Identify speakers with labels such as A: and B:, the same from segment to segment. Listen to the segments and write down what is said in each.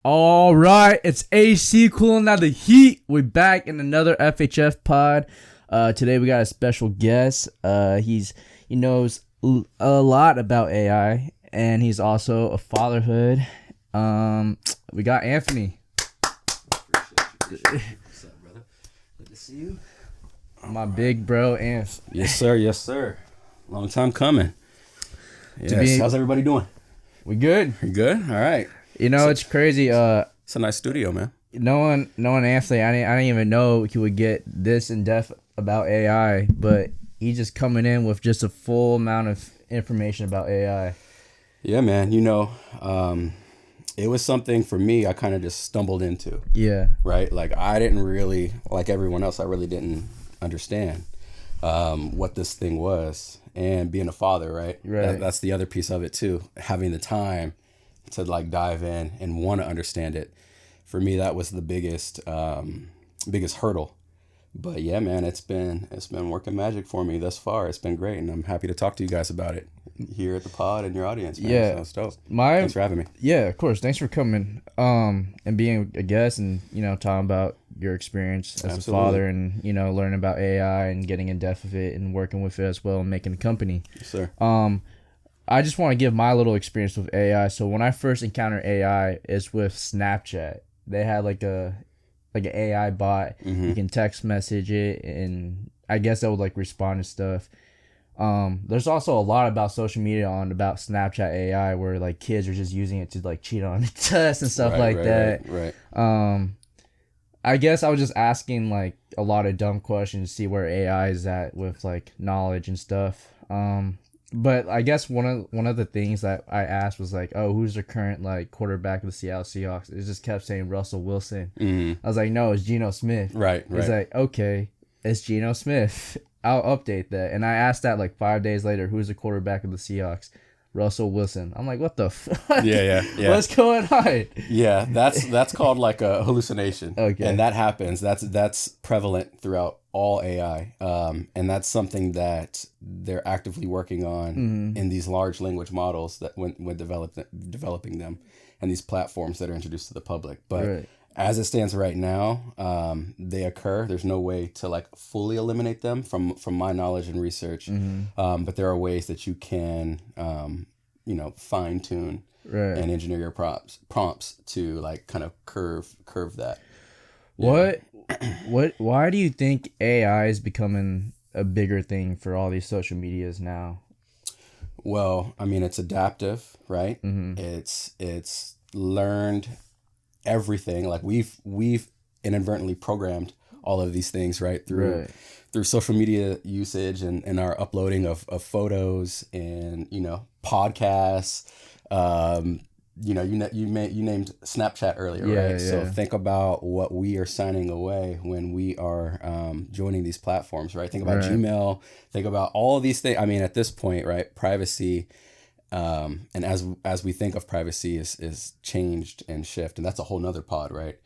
A: All right, it's AC cooling out the heat. We're back in another FHF pod. Today we got a special guest. He knows a lot about AI, and he's also a fatherhood. We got Anthony.
B: Appreciate you. What's up, brother? Good to see you.
A: My big bro, Anth.
B: Yes, sir. Yes, sir. Long time coming. Yes. How's everybody doing?
A: We good.
B: You good? All right.
A: You know, it's crazy.
B: It's a nice studio, man.
A: Knowing Anthony, I didn't even know he would get this in depth about AI, but he's just coming in with just a full amount of information about AI.
B: Yeah, man. You know, it was something for me I kind of just stumbled into.
A: Yeah.
B: Right? Like, I didn't really, like everyone else, I really didn't understand what this thing was. And being a father, right? That's the other piece of it, too. Having the time to like dive in and want to understand it. For me, that was the biggest hurdle. But yeah, man, it's been working magic for me thus far. It's been great, and I'm happy to talk to you guys about it here at the pod and your audience, man.
A: Yeah,
B: so it's dope.
A: Thanks
B: for having me.
A: Yeah, of course. Thanks for coming and being a guest and talking about your experience as a father and learning about AI and getting in depth with it and working with it as well and making a company.
B: Yes, sir.
A: I just want to give my little experience with AI. So when I first encountered AI, it's with Snapchat. They had like an AI bot. Mm-hmm. You can text message it, and I guess that would like respond to stuff. There's also a lot about social media about Snapchat AI where like kids are just using it to like cheat on tests and stuff that.
B: Right.
A: I guess I was just asking like a lot of dumb questions to see where AI is at with like knowledge and stuff. But I guess one of the things that I asked was like, oh, who's the current like quarterback of the Seattle Seahawks? It just kept saying Russell Wilson. Mm-hmm. I was like, no, it's Geno Smith.
B: Right.
A: It's like, okay, it's Geno Smith. I'll update that. And I asked that like 5 days later, who's the quarterback of the Seahawks? Russell Wilson. I'm like, what the fuck?
B: Yeah.
A: What's going on?
B: Yeah, that's called like a hallucination.
A: Okay.
B: And that happens. That's prevalent throughout all AI. And that's something that they're actively working on in these large language models that when developing them and these platforms that are introduced to the public. But as it stands right now, they occur. There's no way to like fully eliminate them from my knowledge and research. Mm-hmm. But there are ways that you can, fine tune and engineer your prompts to like kind of curve that.
A: Why do you think AI is becoming a bigger thing for all these social medias now?
B: Well, I mean, it's adaptive, right? Mm-hmm. It's learned everything. Like we've inadvertently programmed all of these things, right? Through social media usage and our uploading of photos and, podcasts. You named Snapchat earlier, right?
A: Yeah.
B: So think about what we are signing away when we are joining these platforms, right? Think about Gmail. Think about all of these things. I mean, at this point, right? Privacy, and as we think of privacy is changed and shift, and that's a whole nother pod, right?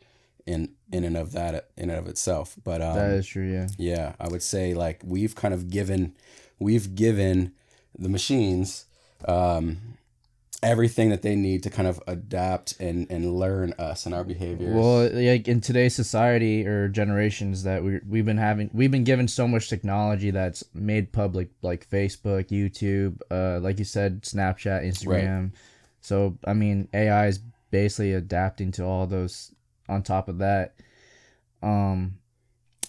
B: In and of itself. But
A: that is true, yeah.
B: Yeah, I would say like we've given the machines everything that they need to kind of adapt and learn us and our behaviors.
A: Well, like in today's society or generations that we've been given so much technology that's made public, like Facebook, YouTube, like you said, Snapchat, Instagram. Right. So I mean, AI is basically adapting to all those. On top of that, and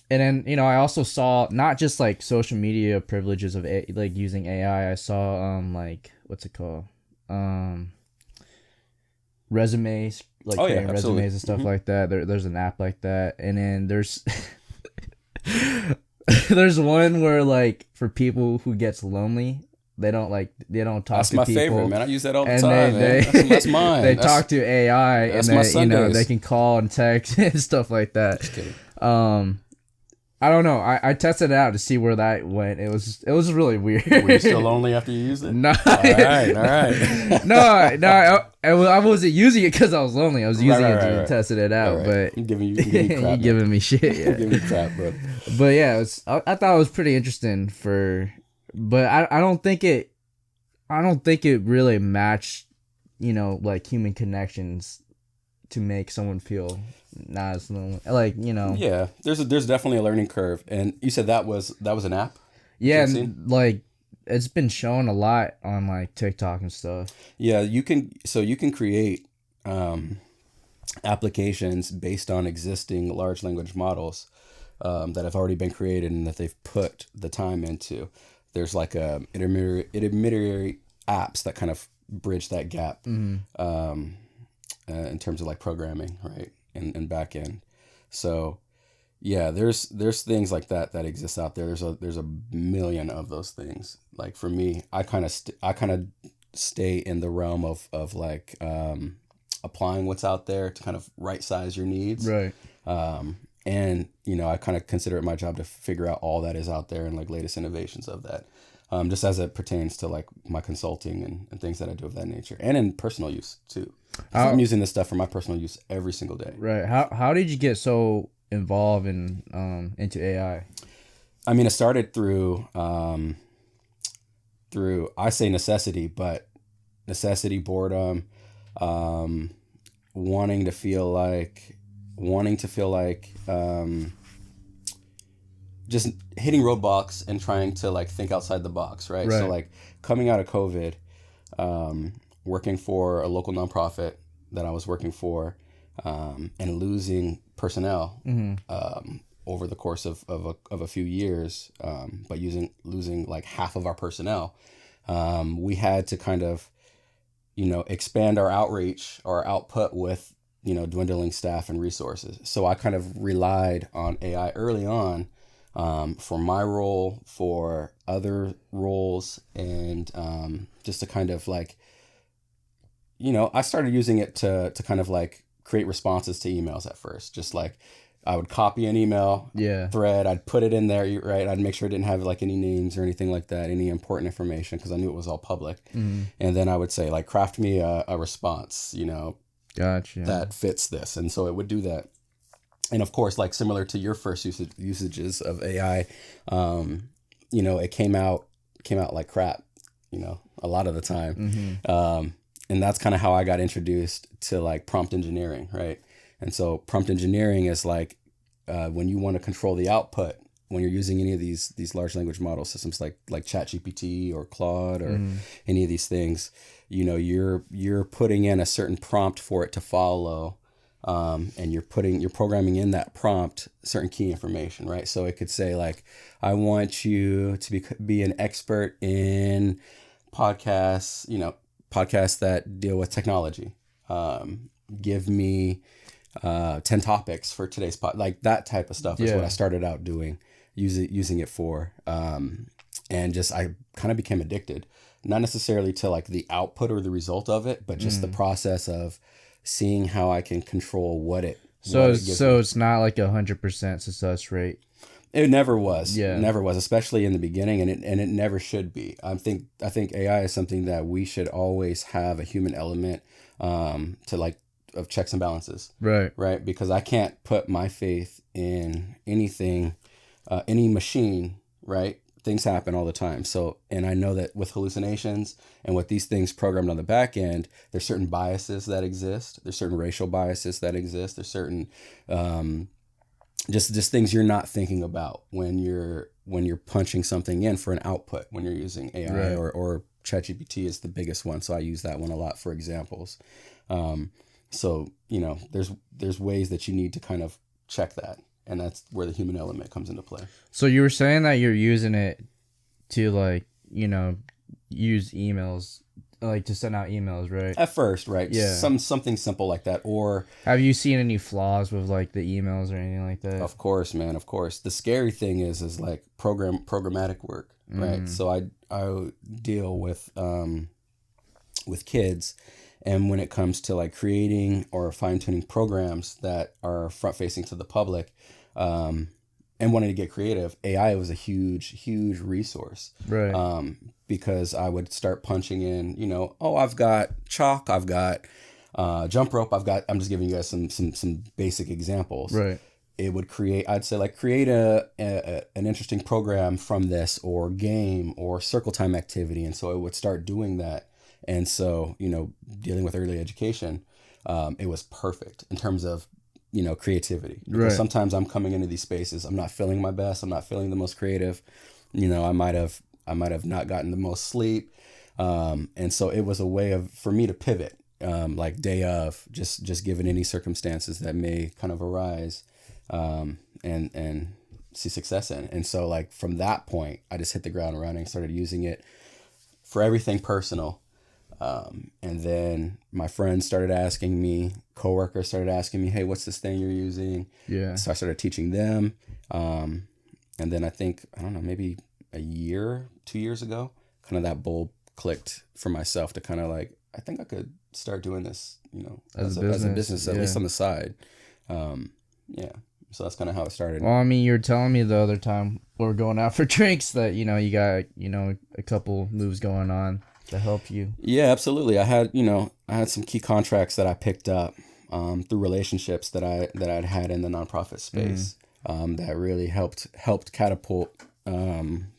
A: then I also saw not just like social media privileges of like using AI. I saw like what's it called? Resumes, like creating resumes and stuff like that. There's an app like that, and then there's there's one where like for people who gets lonely, they don't talk to people.
B: That's my favorite, man. I use that all the time, man. That's mine.
A: They talk to AI, and then they can call and text and stuff like that.
B: Just kidding.
A: I don't know. I tested it out to see where that went. It was really weird.
B: Were you still lonely after you used it?
A: No.
B: All right.
A: No. I wasn't using it because I was lonely. I was using it to testing it out.
B: Right.
A: But
B: I'm giving you crap.
A: You're giving me shit. Yeah.
B: I'm giving you crap, bro.
A: But yeah, I thought it was pretty interesting but I don't think it really matched, like human connections to make someone feel not as lonely. Like, you know.
B: Yeah, there's definitely a learning curve. And you said that was an app?
A: Yeah, and like it's been shown a lot on like TikTok and stuff.
B: Yeah, you can create applications based on existing large language models that have already been created and that they've put the time into. There's like intermediary apps that kind of bridge that gap in terms of like programming, right, and back end. So yeah, there's things like that exist out there. There's a million of those things. Like for me, I kind of stay in the realm of like applying what's out there to kind of right size your needs.
A: Right.
B: And you know, I kind of consider it my job to figure out all that is out there and like latest innovations of that. Just as it pertains to like my consulting and things that I do of that nature, and in personal use too. I'm using this stuff for my personal use every single day.
A: Right. How did you get so involved in into AI?
B: I mean, it started through I say necessity, but necessity, boredom, wanting to feel like just hitting roadblocks and trying to like think outside the box, right? So like coming out of COVID, working for a local nonprofit that I was working for, and losing personnel over the course of a few years, but losing like half of our personnel, we had to kind of, you know, expand our outreach or output with, you know, dwindling staff and resources. So I kind of relied on AI early on, for my role, for other roles, and just to kind of like, you know, I started using it to kind of like create responses to emails at first. Just like I would copy an email thread, I'd put it in there, right? I'd make sure it didn't have like any names or anything like that, any important information, because I knew it was all public. And then I would say like, craft me a response, you know,
A: gotcha, that
B: fits this. And so it would do that. And of course, like similar to your first usages of AI, you know, it came out like crap, you know, a lot of the time. And that's kind of how I got introduced to like prompt engineering, right? And so prompt engineering is like when you want to control the output, when you're using any of these large language model systems like ChatGPT or Claude or any of these things, you know, you're putting in a certain prompt for it to follow. And you're programming in that prompt certain key information, right? So it could say like, I want you to be an expert in podcasts, you know, podcasts that deal with technology. Give me 10 topics for today's like that type of stuff is what I started out doing, using it for. And just, I kind of became addicted, not necessarily to like the output or the result of it, but just the process of seeing how I can control what it.
A: So it's not like 100% success rate.
B: It never was. Yeah, never was, especially in the beginning, and it never should be. I think AI is something that we should always have a human element to like of checks and balances. Right. Because I can't put my faith in anything, any machine. Right. Things happen all the time. So, and I know that with hallucinations and with these things programmed on the back end, there's certain biases that exist. There's certain racial biases that exist. There's certain, just things you're not thinking about when you're punching something in for an output, when you're using AI or ChatGPT is the biggest one. So I use that one a lot for examples. So, you know, there's ways that you need to kind of check that. And that's where the human element comes into play. So
A: you were saying that you're using it to like, you know, use emails, like to send out emails, right?
B: At first, right? Yeah. Something simple like that. Or
A: have you seen any flaws with like the emails or anything like that?
B: Of course, man. Of course. The scary thing is like programmatic work, right? So I deal with kids. And when it comes to like creating or fine-tuning programs that are front-facing to the public, and wanting to get creative, AI was a huge resource.
A: Right.
B: Because I would start punching in, you know, I've got chalk, I've got jump rope, I'm just giving you guys some basic examples.
A: Right.
B: It would create an interesting program from this, or game or circle time activity. And so it would start doing that. And so, you know, dealing with early education, it was perfect in terms of, creativity. Because sometimes I'm coming into these spaces, I'm not feeling my best, I'm not feeling the most creative. I might have not gotten the most sleep. And so it was a way for me to pivot, like day of, just given any circumstances that may kind of arise, and see success in. And so like from that point, I just hit the ground running, started using it for everything personal. And then my friends started asking me, coworkers started asking me, hey, what's this thing you're using?
A: Yeah.
B: So I started teaching them. And then I think, I don't know, maybe a year, 2 years ago, kind of that bulb clicked for myself to kind of like, I think I could start doing this, as a business, at least on the side. Yeah. So that's kind of how it started.
A: Well, I mean, you were telling me the other time we were going out for drinks that, you got, a couple moves going on to help you.
B: Yeah, absolutely. I had some key contracts that I picked up through relationships that I'd had in the nonprofit space, that really helped catapult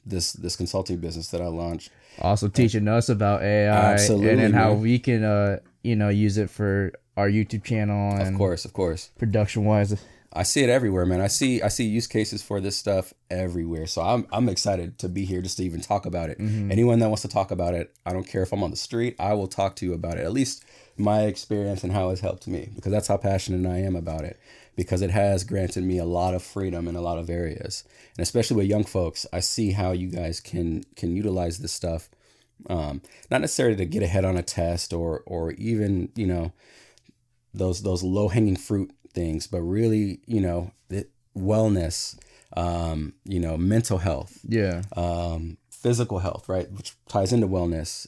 B: this consulting business that I launched.
A: Also teaching us about AI, absolutely, and then how we can use it for our YouTube channel and
B: of course
A: production wise.
B: I see it everywhere, man. I see use cases for this stuff everywhere. So I'm excited to be here just to even talk about it. Anyone that wants to talk about it, I don't care if I'm on the street, I will talk to you about it. At least my experience and how it's helped me, because that's how passionate I am about it, because it has granted me a lot of freedom in a lot of areas. And especially with young folks, I see how you guys can utilize this stuff, not necessarily to get ahead on a test or even, those low-hanging fruit things, but really, wellness, mental health, physical health, right, which ties into wellness,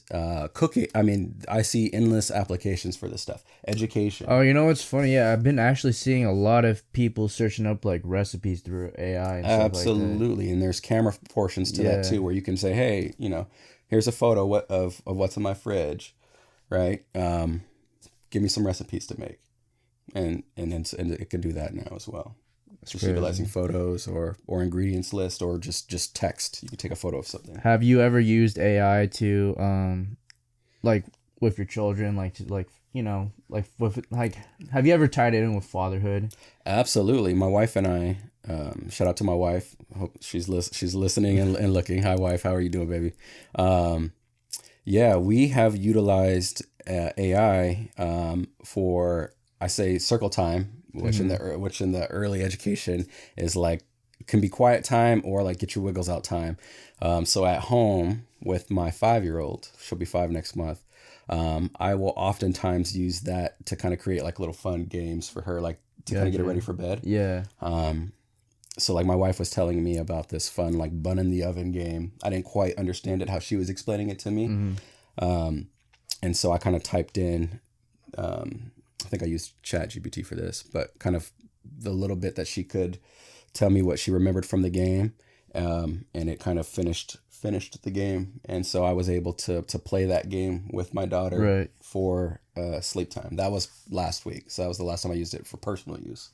B: cooking. I mean, I see endless applications for this stuff. Education.
A: Oh, what's funny? Yeah, I've been actually seeing a lot of people searching up like recipes through AI and stuff.
B: Absolutely.
A: Like that.
B: And there's camera portions to that too, where you can say, hey, here's a photo of what's in my fridge, right? Give me some recipes to make. And it can do that now as well. It's just utilizing photos or ingredients list, or just text. You can take a photo of something.
A: Have you ever used AI to like with your children, have you ever tied it in with fatherhood?
B: Absolutely. My wife and I, shout out to my wife. Hope she's listening and looking. Hi wife, how are you doing, baby? Yeah, we have utilized AI for, I say, circle time, which in the early education is like, can be quiet time or like get your wiggles out time. So at home with my 5-year-old, she'll be 5 next month. I will oftentimes use that to kind of create like little fun games for her, like to kind of get her ready for bed.
A: Yeah.
B: So like my wife was telling me about this fun like bun in the oven game. I didn't quite understand it how she was explaining it to me. And so I kind of typed in, I think I used ChatGPT for this, but kind of the little bit that she could tell me what she remembered from the game, and it kind of finished the game. And so I was able to play that game with my daughter for sleep time. That was last week, so that was the last time I used it for personal use.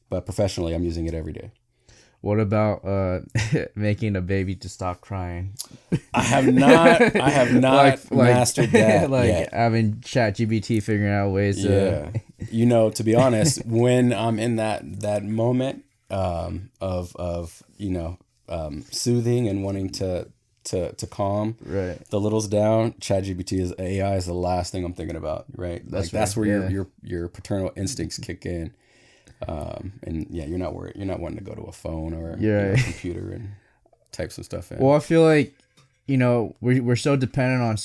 B: But professionally, I'm using it every day.
A: What about making a baby to stop crying?
B: I have not mastered that yet.
A: Having ChatGPT figuring out ways to...
B: to be honest, when I'm in that moment of soothing and wanting to calm the littles down, ChatGPT AI is the last thing I'm thinking about, right? That's where your paternal instincts kick in. And you're not wanting to go to a phone or a computer and type some stuff in.
A: Well, I feel like we're so dependent on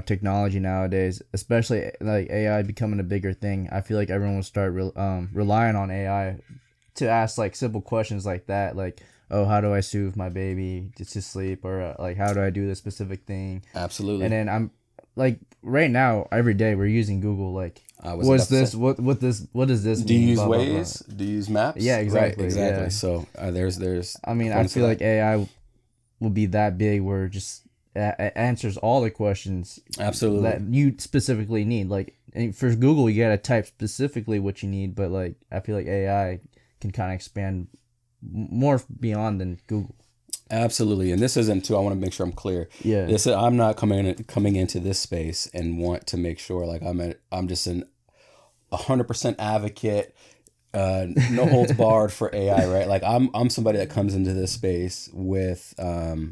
A: technology nowadays, especially like AI becoming a bigger thing. I feel like everyone will start relying on AI to ask like simple questions like that, like, oh, how do I soothe my baby to sleep, or like how do I do this specific thing?
B: Absolutely.
A: And then I'm like, right now every day we're using Google, like, what does this
B: do you
A: mean?
B: use
A: blah,
B: Waze?
A: blah, blah.
B: Do you use Maps?
A: Yeah, exactly.
B: Right, exactly.
A: Yeah.
B: So there's.
A: I mean, I feel like AI will be that big where it just answers all the questions.
B: Absolutely.
A: That you specifically need. Like for Google, you gotta type specifically what you need, but like I feel like AI can kind of expand more beyond than Google.
B: Absolutely. And this isn't too, I want to make sure I'm clear.
A: Yeah.
B: I'm not coming into this space and want to make sure like I'm just an 100% advocate, no holds barred for AI, right? Like I'm somebody that comes into this space with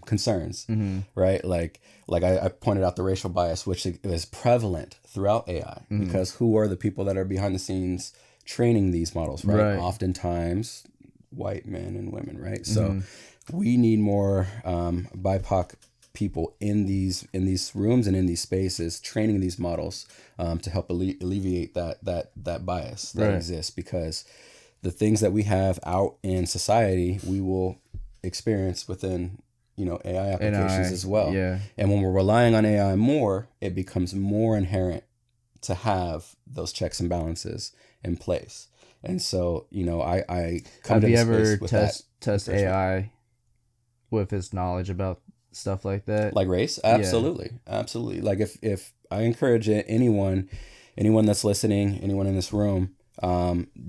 B: concerns, right? Like I pointed out the racial bias, which is prevalent throughout AI, because who are the people that are behind the scenes training these models, right? Oftentimes white men and women, right? So we need more BIPOC people in these rooms and in these spaces training these models to help alleviate that bias that exists, because the things that we have out in society we will experience within AI applications as well. And when we're relying on AI more, it becomes more inherent to have those checks and balances in place. And so I come
A: have you ever test AI with its knowledge about stuff like that,
B: like race? Absolutely. Like if I encourage anyone that's listening, anyone in this room,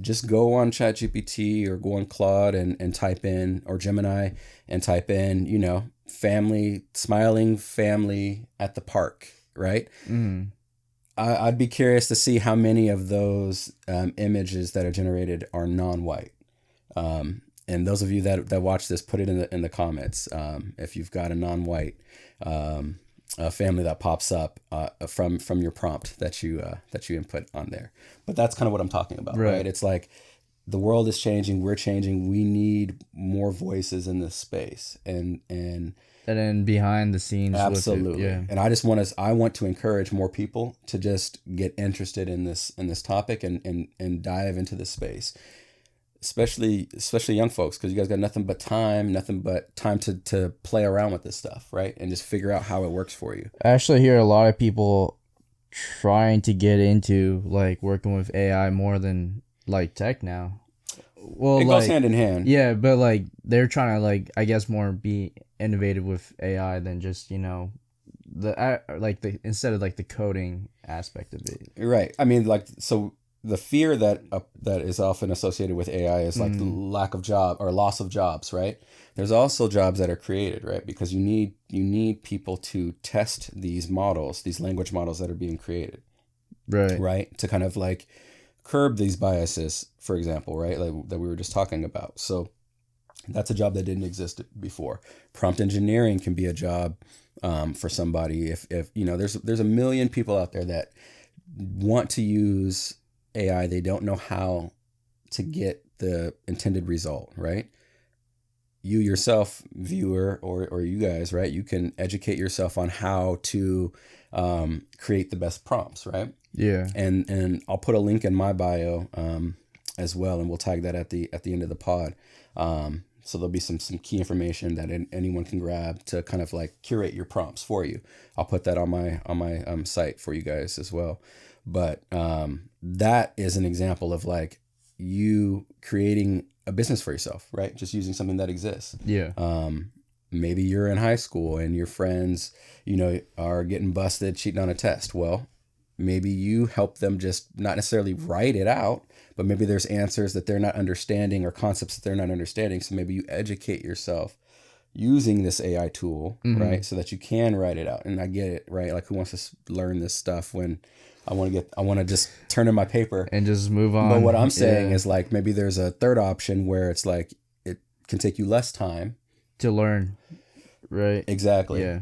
B: just go on ChatGPT or go on Claude and type in, or Gemini, and type in smiling family at the park, right? I'd be curious to see how many of those images that are generated are non-white. And those of you that watch this, put it in the comments if you've got a non-white family that pops up from your prompt that you input on there. But that's kind of what I'm talking about, right? It's like the world is changing, we're changing, we need more voices in this space, and
A: then behind the scenes.
B: Absolutely. And I want to encourage more people to just get interested in this topic and dive into this space. Especially young folks, because you guys got nothing but time to play around with this stuff, right? And just figure out how it works for you.
A: I actually hear a lot of people trying to get into like working with AI more than like tech now. Well,
B: it goes hand in hand.
A: Yeah, but like they're trying to like, I guess, more be innovative with AI than just instead of like the coding aspect of it.
B: Right. I mean, like, so the fear that is often associated with AI is like the lack of job or loss of jobs, right? There's also jobs that are created, right? Because you need people to test these models, these language models that are being created, right? To kind of like curb these biases, for example, right? Like that we were just talking about. So that's a job that didn't exist before. Prompt engineering can be a job for somebody. If there's a million people out there that want to use AI, they don't know how to get the intended result, right? You yourself, viewer, or you guys, right? You can educate yourself on how to create the best prompts, right?
A: Yeah.
B: And I'll put a link in my bio as well, and we'll tag that at the end of the pod. So there'll be some key information that anyone can grab to kind of like curate your prompts for you. I'll put that on my site for you guys as well. But that is an example of like you creating a business for yourself, right? Just using something that exists.
A: Yeah.
B: Maybe you're in high school and your friends, are getting busted cheating on a test. Well, maybe you help them just not necessarily write it out, but maybe there's answers that they're not understanding or concepts that they're not understanding. So maybe you educate yourself using this AI tool, right? So that you can write it out. And I get it, right? Like, who wants to learn this stuff when I want to just turn in my paper
A: and just move on.
B: But what I'm saying is like, maybe there's a third option where it's like, it can take you less time
A: to learn. Right.
B: Exactly.
A: Yeah.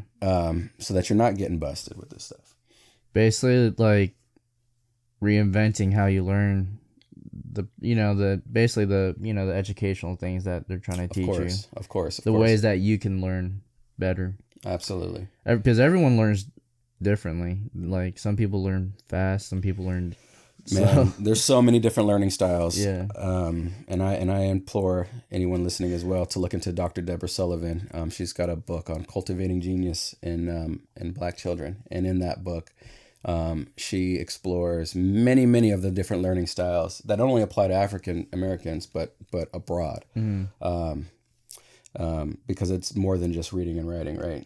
B: So that you're not getting busted with this stuff.
A: Basically like reinventing how you learn the educational things that they're trying to teach you.
B: Of course.
A: The ways that you can learn better.
B: Absolutely.
A: Because everyone learns differently. Like some people learn fast, some people learn slow.
B: There's so many different learning styles.
A: Yeah.
B: And I implore anyone listening as well to look into Dr. Deborah Sullivan. She's got a book on cultivating genius in Black children, and in that book, she explores many of the different learning styles that not only apply to African Americans but abroad. Because it's more than just reading and writing, right?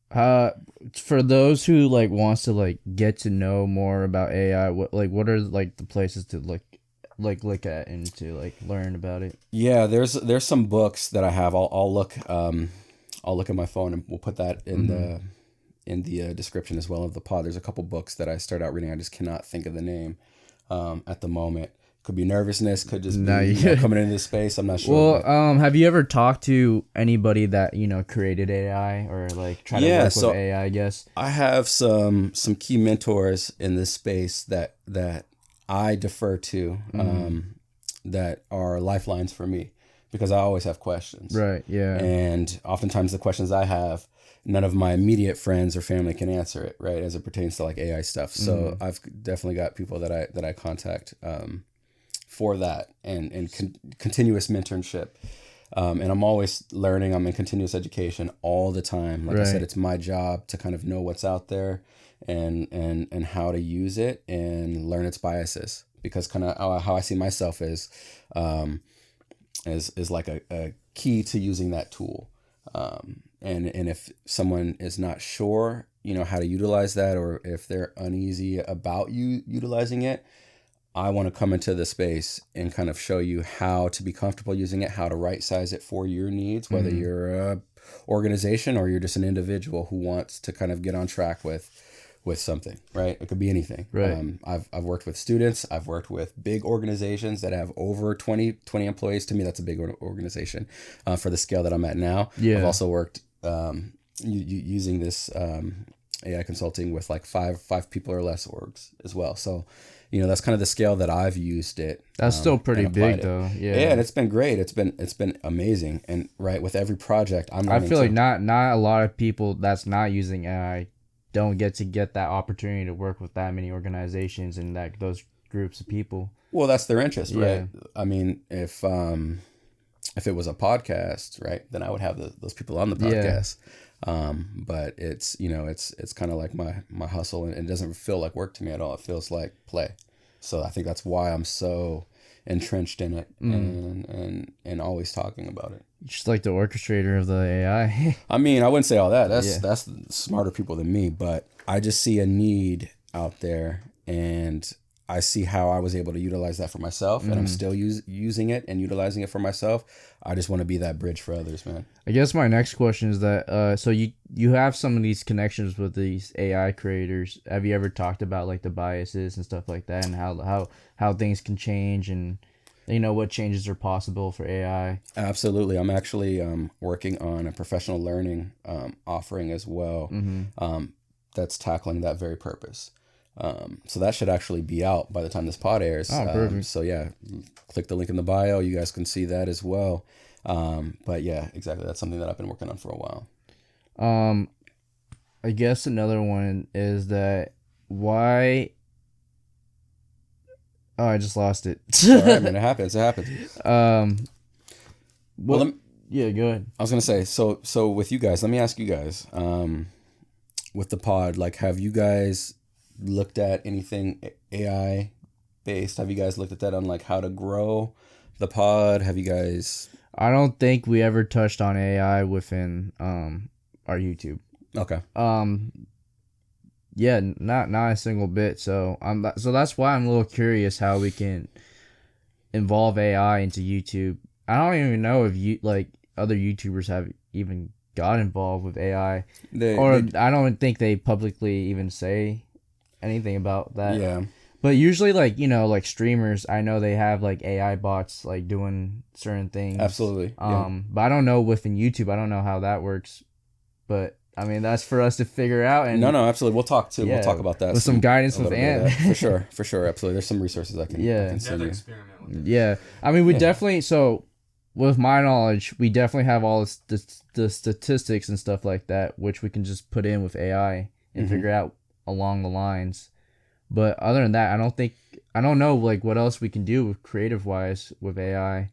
A: For those who like wants to like get to know more about AI, what are like the places to look at and to like learn about it?
B: Yeah, there's some books that I have. I'll look at my phone, and we'll put that in the description as well of the pod. There's a couple books that I started out reading. I just cannot think of the name. at the moment. Could be nervousness, could just
A: No,
B: be coming into this space. I'm not sure.
A: Well, have you ever talked to anybody that created AI or like try to work with AI? I guess
B: I have some key mentors in this space that I defer to, that are lifelines for me, because I always have questions.
A: Right. Yeah.
B: And oftentimes the questions I have, none of my immediate friends or family can answer it, right, as it pertains to like AI stuff. So I've definitely got people that I contact for that, and continuous mentorship. And I'm always learning. I'm in continuous education all the time. Like I said, it's my job to kind of know what's out there and how to use it and learn its biases, because kind of how I see myself is like a key to using that tool. And if someone is not sure, how to utilize that, or if they're uneasy about you utilizing it, I want to come into the space and kind of show you how to be comfortable using it, how to right size it for your needs, whether you're a organization or you're just an individual who wants to kind of get on track with something, right? It could be anything.
A: Right.
B: I've worked with students. I've worked with big organizations that have over 20 employees. To me, that's a big organization for the scale that I'm at now.
A: Yeah.
B: I've also worked using this AI consulting with like five people or less orgs as well. So, that's kind of the scale that I've used it.
A: That's still pretty big though. Yeah.
B: Yeah, and it's been great. It's been amazing. And right, with every project, I
A: feel like not a lot of people that's not using AI don't get that opportunity to work with that many organizations and those groups of people.
B: Well, that's their interest, right? I mean, if it was a podcast, right, then I would have those people on the podcast. But it's it's kind of like my hustle, and it doesn't feel like work to me at all. It feels like play. So I think that's why I'm so entrenched in it and always talking about it.
A: Just like the orchestrator of the AI.
B: I mean, I wouldn't say all that. That's smarter people than me, but I just see a need out there, and I see how I was able to utilize that for myself, and I'm still using it and utilizing it for myself. I just want to be that bridge for others, man. I
A: guess my next question is that, so you have some of these connections with these AI creators. Have you ever talked about like the biases and stuff like that, and how things can change, and what changes are possible for AI?
B: Absolutely. I'm actually working on a professional learning offering as well, that's tackling that very purpose. So that should actually be out by the time this pod airs.
A: Oh, perfect.
B: So yeah, click the link in the bio. You guys can see that as well. But yeah, exactly. That's something that I've been working on for a while.
A: I guess another one is that why... Oh, I just lost it.
B: All right, man. It happens.
A: Well, yeah, go ahead.
B: I was going to say, so with you guys, let me ask you guys, with the pod, like, have you guys looked at anything AI based? Have you guys looked at that on like how to grow the pod? Have you guys...
A: I don't think we ever touched on AI within our YouTube.
B: Okay.
A: Yeah, not a single bit. So that's why I'm a little curious how we can involve AI into YouTube. I don't even know if other YouTubers have even got involved with AI, I don't think they publicly even say anything about that.
B: Yeah.
A: But usually, like streamers, I know they have like AI bots like doing certain things.
B: Absolutely.
A: But I don't know within YouTube. I don't know how that works. But I mean, that's for us to figure out. And
B: no, absolutely. We'll talk too. We'll talk about that
A: with some guidance with Ant.
B: For sure. Absolutely. There's some resources I can send you.
C: Experiment with it.
A: Yeah. I mean, we definitely. So, with my knowledge, we definitely have all the statistics and stuff like that, which we can just put in with AI and figure out along the lines. But other than that, I don't know like what else we can do with creative wise with AI.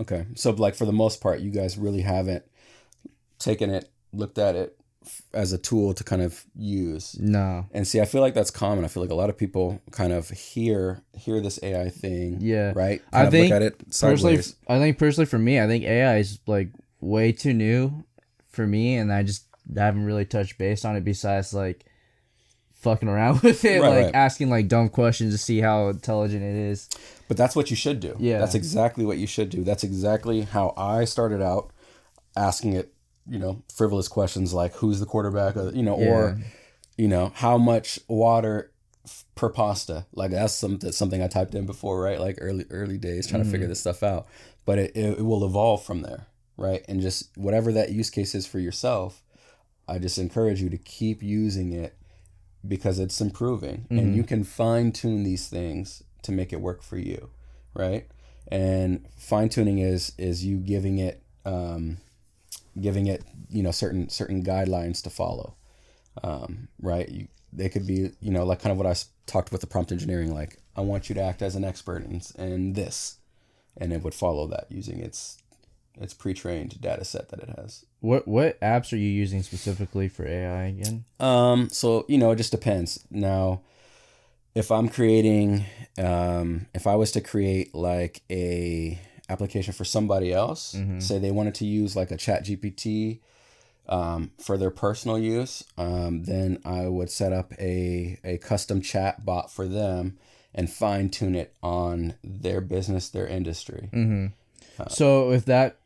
B: Okay. So like for the most part, you guys really haven't looked at it as a tool to kind of use.
A: No.
B: And see, I feel like that's common. I feel like a lot of people kind of hear this AI thing.
A: Yeah.
B: Right.
A: I think
B: look at it sideways.
A: Personally for me, I think AI is like way too new for me, and I just haven't really touched base on it besides like fucking around with it, asking like dumb questions to see how intelligent it is.
B: But that's what you should do.
A: Yeah.
B: That's exactly what you should do. That's exactly how I started out, asking it, frivolous questions like who's the quarterback, or, how much water per pasta. Like that's something I typed in before, right? Like early days trying to figure this stuff out. But it will evolve from there, right? And just whatever that use case is for yourself, I just encourage you to keep using it because it's improving, and you can fine tune these things to make it work for you, right? And fine tuning is you giving it certain guidelines to follow, right? They could be like kind of what I talked with the prompt engineering, like I want you to act as an expert in this, and it would follow that using its pre-trained data set that it has.
A: What apps are you using specifically for AI again?
B: So it just depends. Now, if I'm creating, if I was to create like a application for somebody else, say they wanted to use like a ChatGPT for their personal use, then I would set up a custom chat bot for them and fine tune it on their business, their industry.
A: So if that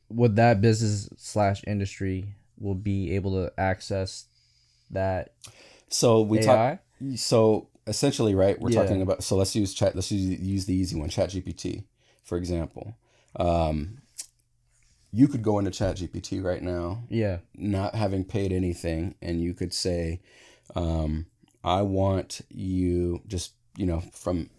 A: business/industry will be able to access that
B: so we
A: AI?
B: So essentially, right, we're talking about, so let's use the easy one, ChatGPT, for example. You could go into ChatGPT right now, not having paid anything, and you could say, I want you just, from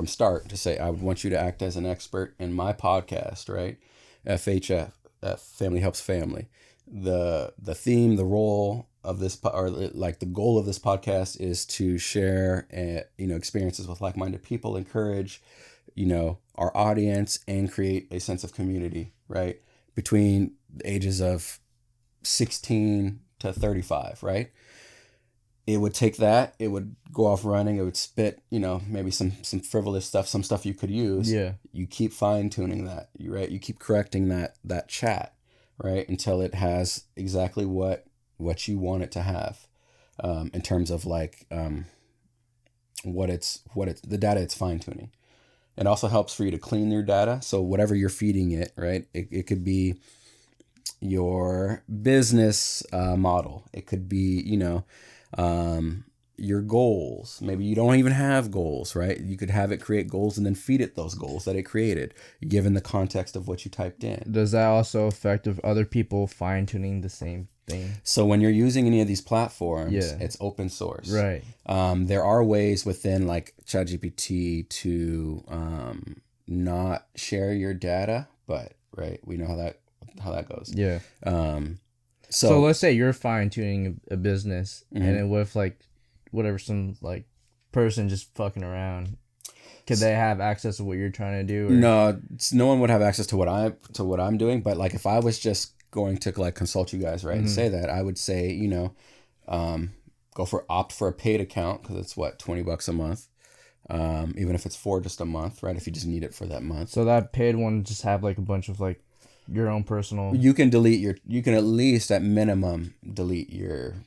B: start to say, I would want you to act as an expert in my podcast, right? FHF, Family Helps Family. The theme, the role of this, or like the goal of this podcast is to share, experiences with like-minded people, encourage, our audience, and create a sense of community, right? Between the ages of 16 to 35, right? It would take that, it would go off running, it would spit, maybe some frivolous stuff, some stuff you could use.
A: Yeah.
B: You keep fine tuning that, right? You keep correcting that chat, right? Until it has exactly what you want it to have, in terms of like, the data it's fine tuning. It also helps for you to clean your data. So whatever you're feeding it, right? It could be your business model. It could be, your goals. Maybe you don't even have goals, right? You could have it create goals and then feed it those goals that it created, given the context of what you typed in.
A: Does that also affect if other people fine tuning the same thing?
B: So when you're using any of these platforms, it's open source.
A: Right.
B: There are ways within like ChatGPT to not share your data, but right, we know how that goes.
A: Yeah.
B: So
A: let's say you're fine tuning a business, and then what if like whatever, some like person just fucking around, could they have access to what you're trying to do? Or?
B: No one would have access to what I'm doing. But like if I was just going to like consult you guys, right, and say that, I would say, opt for a paid account, because it's what, $20 a month, even if it's for just a month, right? If you just need it for that month.
A: So that paid one just have like a bunch of like your own personal.
B: You can at least at minimum delete your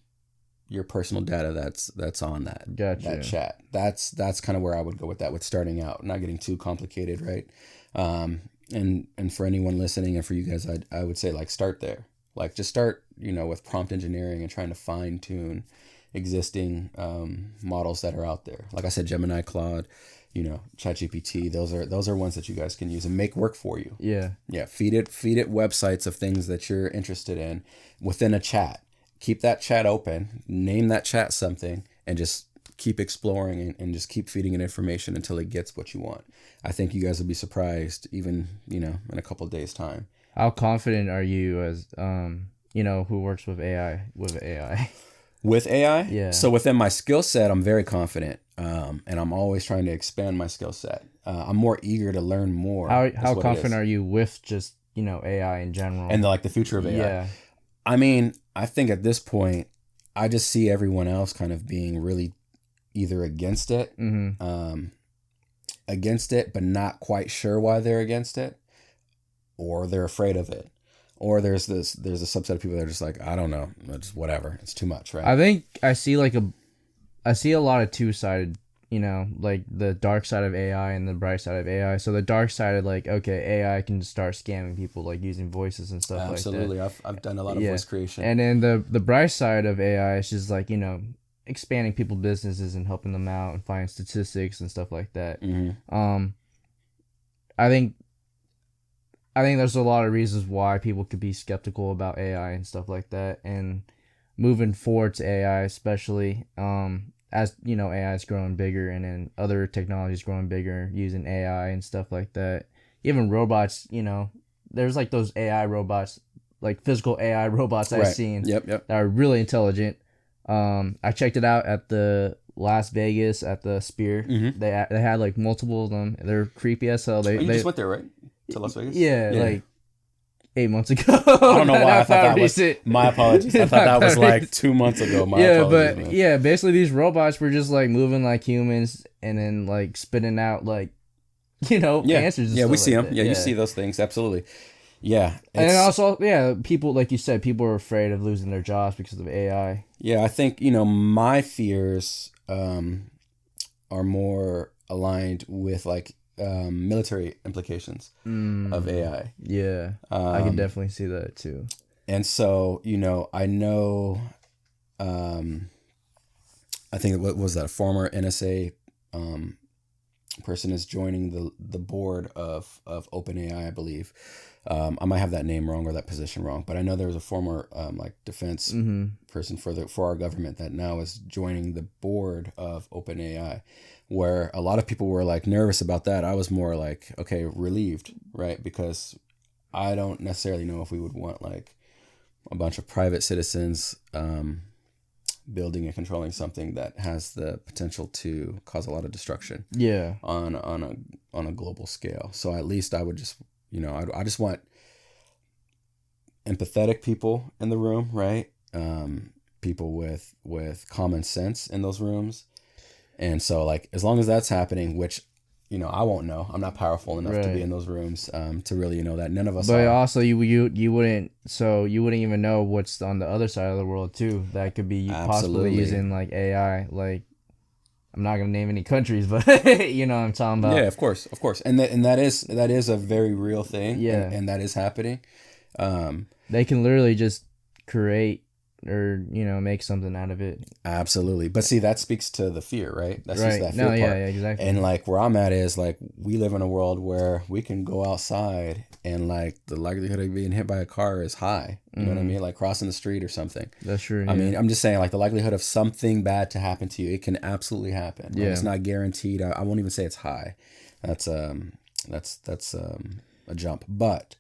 B: personal data that's on that that chat. That's kind of where I would go with that, with starting out, not getting too complicated, right? And for anyone listening, and for you guys, I would say like start there, like just start with prompt engineering and trying to fine tune existing models that are out there. Like I said, Gemini, Claude, ChatGPT, those are ones that you guys can use and make work for you. Yeah. Feed it websites of things that you're interested in within a chat. Keep that chat open, name that chat something, and just keep exploring and just keep feeding it information until it gets what you want. I think you guys will be surprised, even, in a couple of days' time.
A: How confident are you as, who works with AI? With AI? Yeah.
B: So within my skill set, I'm very confident, and I'm always trying to expand my skill set. I'm more eager to learn more.
A: How confident are you with just, AI in general?
B: And the future of AI?
A: Yeah.
B: I mean, I think at this point, I just see everyone else kind of being really either against it, but not quite sure why they're against it, or they're afraid of it. Or there's a subset of people that are just like, I don't know, just whatever. It's too much, right?
A: I think I see a lot of two-sided, like the dark side of AI and the bright side of AI. So the dark side of like, okay, AI can start scamming people, like using voices and stuff.
B: Absolutely.
A: Like that.
B: I've done a lot of voice creation.
A: And then the bright side of AI is just like, expanding people's businesses and helping them out and finding statistics and stuff like that.
B: Mm-hmm.
A: I think there's a lot of reasons why people could be skeptical about AI and stuff like that, and moving forward to AI, especially as you know, AI is growing bigger, and then other technologies growing bigger using AI and stuff like that. Even robots, you know, there's like those AI robots, like physical AI robots I've seen
B: that
A: are really intelligent. I checked it out at the Las Vegas at the Sphere.
B: Mm-hmm.
A: They had like multiple of them. They're creepy as hell.
B: You just went there, right? To Las Vegas?
A: Yeah, like 8 months ago.
B: I don't know why I thought that was.
A: Recent.
B: My apologies. I thought that was like 2 months ago. My apologies, man.
A: Yeah, basically these robots were just like moving like humans and then like spitting out like, you know, answers.
B: And we see
A: like
B: them.
A: that.
B: You see those things. Absolutely. Yeah.
A: And also, people, like you said, people are afraid of losing their jobs because of AI.
B: Yeah, I think, my fears are more aligned with like military implications of AI.
A: Yeah, I can definitely see that too.
B: And so, I know, I think, what was that, a former NSA person is joining the board of OpenAI, I believe. I might have that name wrong or that position wrong, but I know there was a former like defense person for our government that now is joining the board of OpenAI, where a lot of people were like nervous about that. I was more like, okay, relieved, right? Because I don't necessarily know if we would want like a bunch of private citizens building and controlling something that has the potential to cause a lot of destruction.
A: Yeah.
B: On a global scale. So at least I would just, I just want empathetic people in the room, right? People with common sense in those rooms. And so like, as long as that's happening, which, I won't know. I'm not powerful enough to be in those rooms to really know that. None of us
A: But
B: are.
A: also you wouldn't even know what's on the other side of the world too. That could be possibly using like AI. Like, I'm not gonna name any countries, but you know what I'm talking about.
B: Yeah, of course, and that is a very real thing.
A: Yeah,
B: and that is happening.
A: They can literally just create or make something out of it.
B: Absolutely, but see, that speaks to the fear, right? That's just that fear part.
A: Yeah, exactly.
B: And like where I'm at is like we live in a world where we can go outside and like the likelihood of being hit by a car is high. You know what I mean? Like crossing the street or something.
A: That's true.
B: I mean, I'm just saying like the likelihood of something bad to happen to you, it can absolutely happen.
A: Yeah,
B: it's not guaranteed. I won't even say it's high. That's a jump, but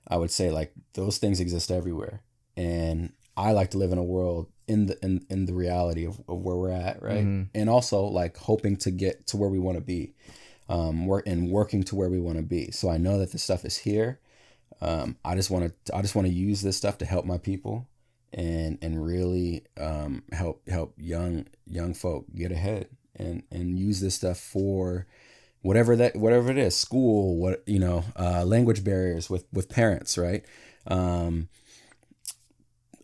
B: I would say like those things exist everywhere, and I like to live in a world in the reality of where we're at, right? And also like hoping to get to where we want to be, working to where we want to be. So I know that this stuff is here. I just want to use this stuff to help my people, and really help young folk get ahead, and use this stuff for whatever it is, school, language barriers with parents, right?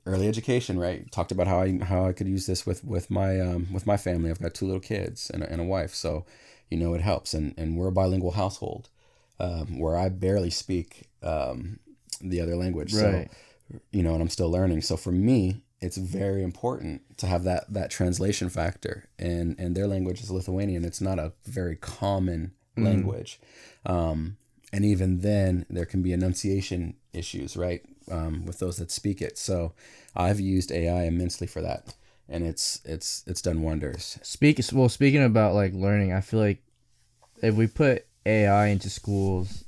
B: Early education, right? Talked about how I could use this with my family. I've got 2 little kids and a wife, so it helps. And we're a bilingual household, where I barely speak the other language,
A: right.
B: So and I'm still learning. So for me, it's very important to have that translation factor. And their language is Lithuanian. It's not a very common language, and even then there can be enunciation issues, right? With those that speak it. So I've used AI immensely for that, and it's done wonders.
A: Speaking about like learning, I feel like if we put AI into schools,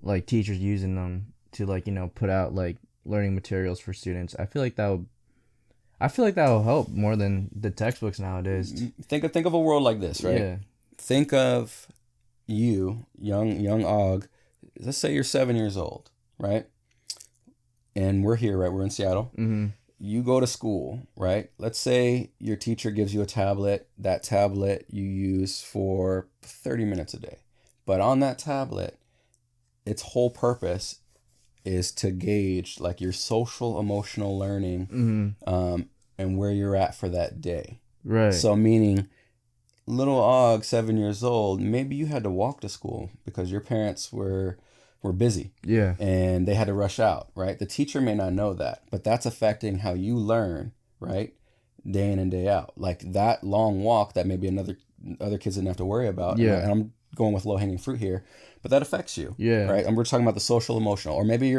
A: like teachers using them to like put out like learning materials for students, I feel like that will help more than the textbooks nowadays.
B: Think of a world like this, right?
A: Yeah.
B: Think of you, young Og. Let's say you're 7 years old, right? And we're here, right? We're in Seattle.
A: Mm-hmm.
B: You go to school, right? Let's say your teacher gives you a tablet. That tablet you use for 30 minutes a day. But on that tablet, its whole purpose is to gauge like your social emotional learning, and where you're at for that day.
A: Right.
B: So meaning little Og, 7 years old, maybe you had to walk to school because your parents were busy.
A: Yeah.
B: And they had to rush out, right? The teacher may not know that, but that's affecting how you learn, right? day in and day out. Like that long walk that maybe other kids didn't have to worry about.
A: Yeah.
B: And I'm going with low hanging fruit here, but that affects you.
A: Yeah.
B: Right. And we're talking about the social emotional, or maybe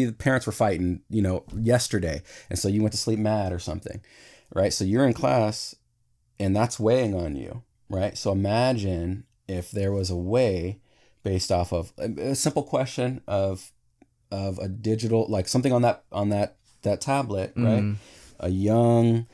B: the parents were fighting, yesterday. And so you went to sleep mad or something. Right. So you're in class and that's weighing on you. Right. So imagine if there was a way based off of a simple question of a digital, like something on that tablet, right? A young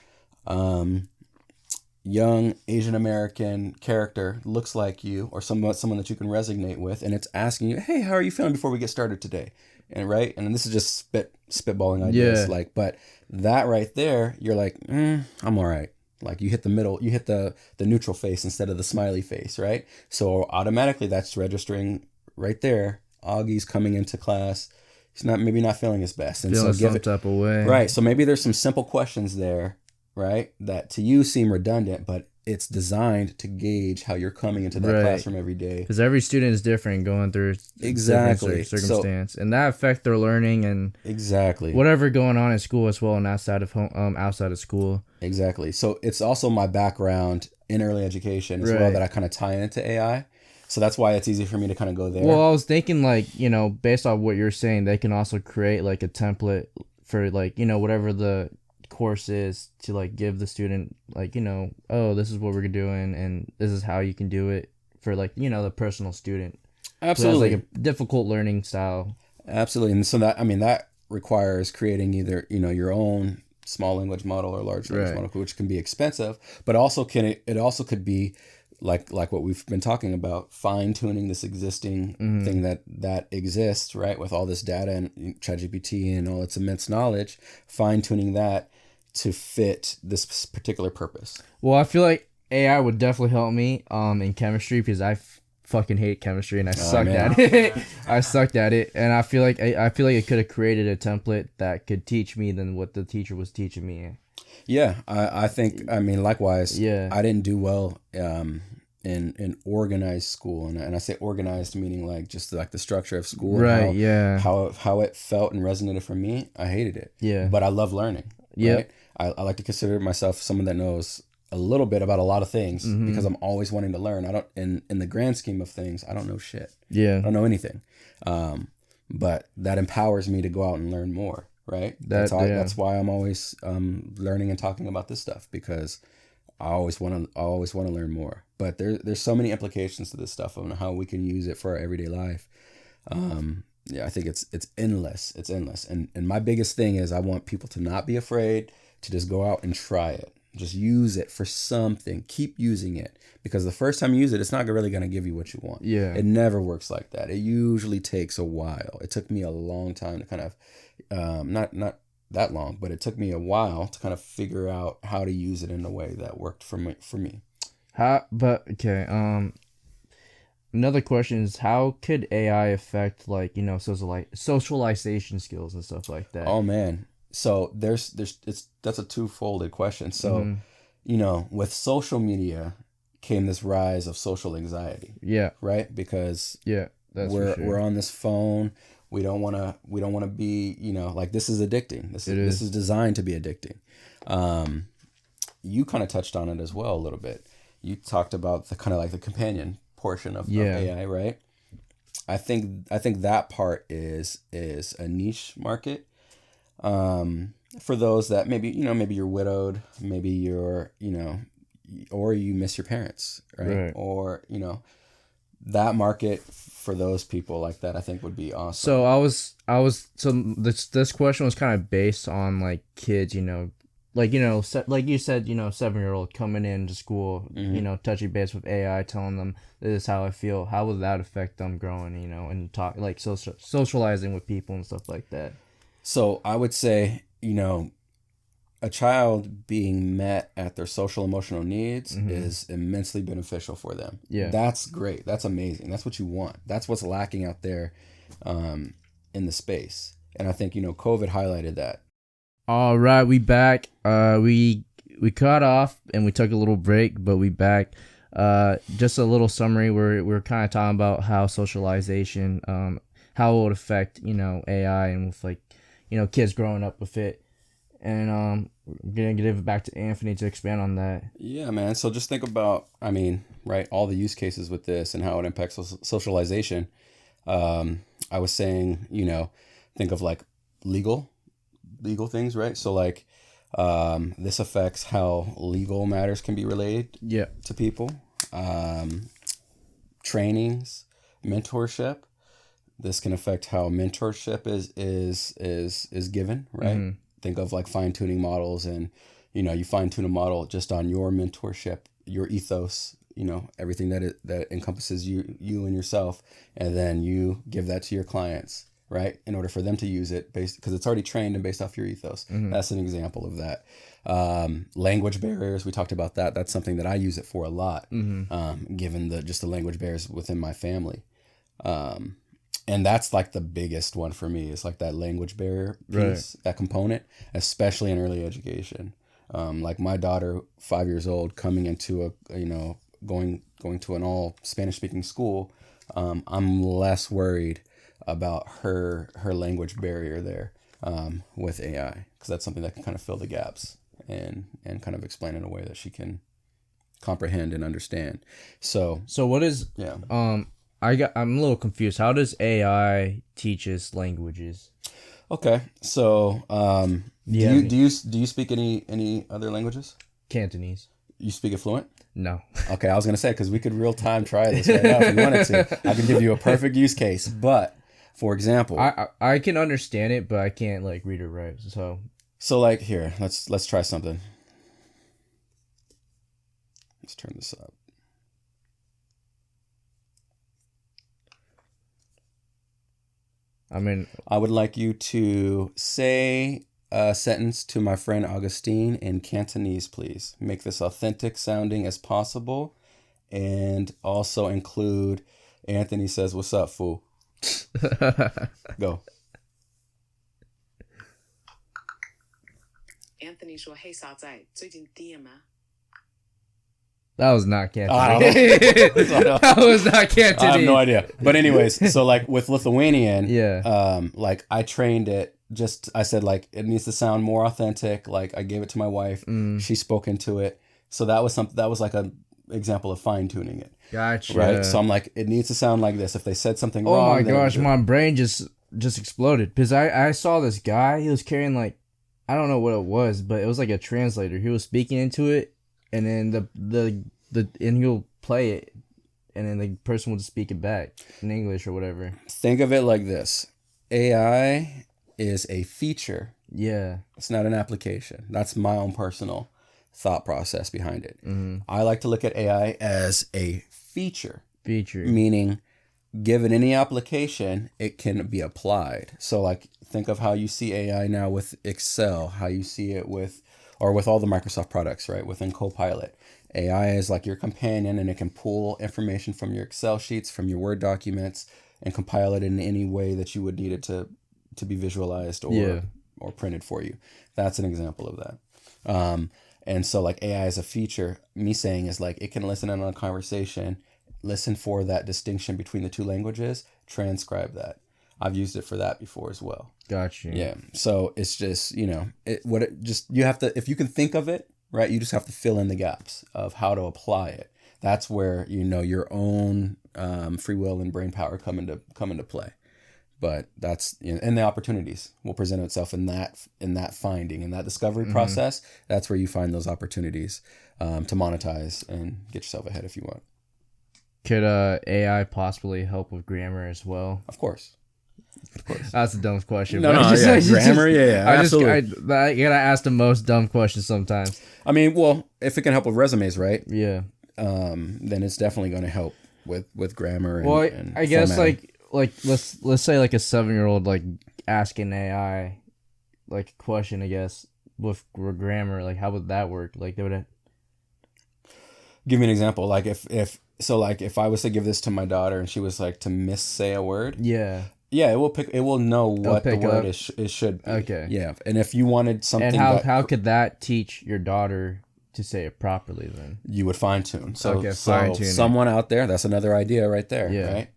B: Asian American character looks like you, or someone that you can resonate with, and it's asking you, "Hey, how are you feeling before we get started today?" And right, and this is just spitballing ideas, but that right there, you're like, I'm all right. Like you hit the middle, you hit the neutral face instead of the smiley face, right? So automatically that's registering right there. Augie's coming into class. He's maybe not feeling his best. And
A: feeling
B: so
A: some type of way.
B: Right. So maybe there's some simple questions there, right? That to you seem redundant, but it's designed to gauge how you're coming into that classroom every day.
A: Because every student is different, going through different circumstance, and that affect their learning and whatever going on in school as well, and outside of school.
B: Exactly. So it's also my background in early education as well that I kind of tie into AI. So that's why it's easy for me to kind of go there.
A: Well, I was thinking based off what you're saying, they can also create like a template for whatever the course is to give the student oh, this is what we're doing and this is how you can do it for the personal student.
B: Absolutely.
A: So a difficult learning style.
B: Absolutely. And so that requires creating either your own small language model or large language model, which can be expensive, but also it also could be like what we've been talking about, fine-tuning this existing thing that exists, right, with all this data and ChatGPT and all its immense knowledge, fine-tuning that to fit this particular purpose.
A: Well, I feel like AI would definitely help me in chemistry, because I fucking hate chemistry and I sucked at it. I sucked at it, and I feel like it could have created a template that could teach me than what the teacher was teaching me.
B: Yeah, I think, likewise. Yeah, I didn't do well in organized school, and I say organized meaning just the structure of school,
A: right?
B: How it felt and resonated for me. I hated it. Yeah, but I love learning.
A: Yeah,
B: right? I like to consider myself someone that knows a little bit about a lot of things because I'm always wanting to learn. I don't in the grand scheme of things, I don't know shit. Yeah, I don't know anything. But that empowers me to go out and learn more. Right. That's why I'm always learning and talking about this stuff, because I always want to learn more. But there's so many implications to this stuff on how we can use it for our everyday life. I think it's endless. It's endless. And my biggest thing is I want people to not be afraid to just go out and try it. Just use it for something. Keep using it, because the first time you use it, it's not really going to give you what you want. Yeah. It never works like that. It usually takes a while. It took me a long time to kind of, not that long, but it took me a while to kind of figure out how to use it in a way that worked for me.
A: Another question is, how could AI affect socialization skills and stuff like that?
B: Oh man. So that's a two-folded question. So, with social media came this rise of social anxiety. Yeah. Right? Because we're on this phone. We don't want to be, this is addicting. This is designed to be addicting. You kind of touched on it as well a little bit. You talked about the kind of the companion portion of AI, right? I think that part is a niche market. For those that maybe you're widowed, maybe you're, or you miss your parents, right? Or, that market for those people like that, I think would be awesome.
A: So this question was kind of based on kids, like you said, 7-year-old coming into school, touching base with AI, telling them this is how I feel. How would that affect them growing, and talk socializing with people and stuff like that?
B: So I would say, a child being met at their social emotional needs is immensely beneficial for them. Yeah. That's great. That's amazing. That's what you want. That's what's lacking out there in the space. And I think, COVID highlighted that.
A: All right, we back. We cut off and we took a little break, but we back. Just a little summary. We're kind of talking about how socialization, how it would affect, AI and with kids growing up with it. And I'm gonna give it back to Anthony to expand on that.
B: Yeah, man. So just think about, I mean, right, all the use cases with this and how it impacts socialization. I was saying, think of like legal things, right? So like, this affects how legal matters can be relayed to people. Trainings, mentorship. This can affect how mentorship is given, right? Mm-hmm. Think of like fine-tuning models, and you fine-tune a model just on your mentorship, your ethos, everything that encompasses you and yourself, and then you give that to your clients, right? In order for them to use it because it's already trained and based off your ethos. Mm-hmm. That's an example of that. Language barriers, we talked about that. That's something that I use it for a lot, given the language barriers within my family. And that's like the biggest one for me, is like that language barrier piece, that component, especially in early education. Like my daughter, 5 years old, coming into going to an all Spanish speaking school, I'm less worried about her language barrier there with AI, because that's something that can kind of fill the gaps and kind of explain in a way that she can comprehend and understand. So
A: what is I'm a little confused. How does AI teach us languages?
B: Okay, so do you speak any other languages?
A: Cantonese.
B: You speak it fluent?
A: No.
B: Okay, I was gonna say, because we could real time try this right now if you wanted to. I can give you a perfect use case, but for example,
A: I can understand it, but I can't like read or write. So
B: like here, let's try something. Let's turn this up. I would like you to say a sentence to my friend Augustine in Cantonese, please. Make this authentic sounding as possible, and also include Anthony says, "What's up, fool?" Go.
C: Anthony 说：“嘿，小仔，最近跌吗？”
A: That was not Cantonese. That was not Cantonese.
B: I have no idea. But anyways, so like with Lithuanian, like I trained it. I said like it needs to sound more authentic. Like I gave it to my wife. She spoke into it. So that was like a example of fine tuning it.
A: Gotcha.
B: Right. So I'm like, it needs to sound like this. If they said something wrong.
A: Oh my gosh, my brain just exploded, because I saw this guy. He was carrying like, I don't know what it was, but it was like a translator. He was speaking into it. And then and he'll play it, and then the person will just speak it back in English or whatever.
B: Think of it like this: AI is a feature.
A: Yeah,
B: it's not an application. That's my own personal thought process behind it. Mm-hmm. I like to look at AI as a feature. Meaning, given any application, it can be applied. So, like, think of how you see AI now with Excel, how you see it with all the Microsoft products, right? Within Copilot. AI is like your companion, and it can pull information from your Excel sheets, from your Word documents, and compile it in any way that you would need it to be visualized or printed for you. That's an example of that. And so like AI as a feature, me saying is like it can listen in on a conversation, listen for that distinction between the two languages, transcribe that. I've used it for that before as well.
A: Gotcha.
B: Yeah. So it's just, you have to, if you can think of it, right, you just have to fill in the gaps of how to apply it. That's where, your own free will and brain power come into play. But that's, and the opportunities will present itself in that finding, in that discovery process. That's where you find those opportunities to monetize and get yourself ahead if you want.
A: Could AI possibly help with grammar as well?
B: Of course.
A: That's a dumb question.
B: No, grammar, absolutely.
A: I gotta ask the most dumb questions sometimes.
B: I mean, well, if it can help with resumes, right?
A: Yeah.
B: Then it's definitely going to help with grammar. And
A: I guess formatting. like let's say like a 7-year-old like asking AI like a question, I guess, with grammar. Like, how would that work? Like, they would
B: give me an example. Like if I was to give this to my daughter and she was like to missay a word.
A: Yeah.
B: Yeah, it will know what the word it should be.
A: Okay.
B: Yeah, and if you wanted something,
A: and how could that teach your daughter to say it properly? Then
B: you would fine tune. So someone out there, that's another idea right there. Yeah. Right.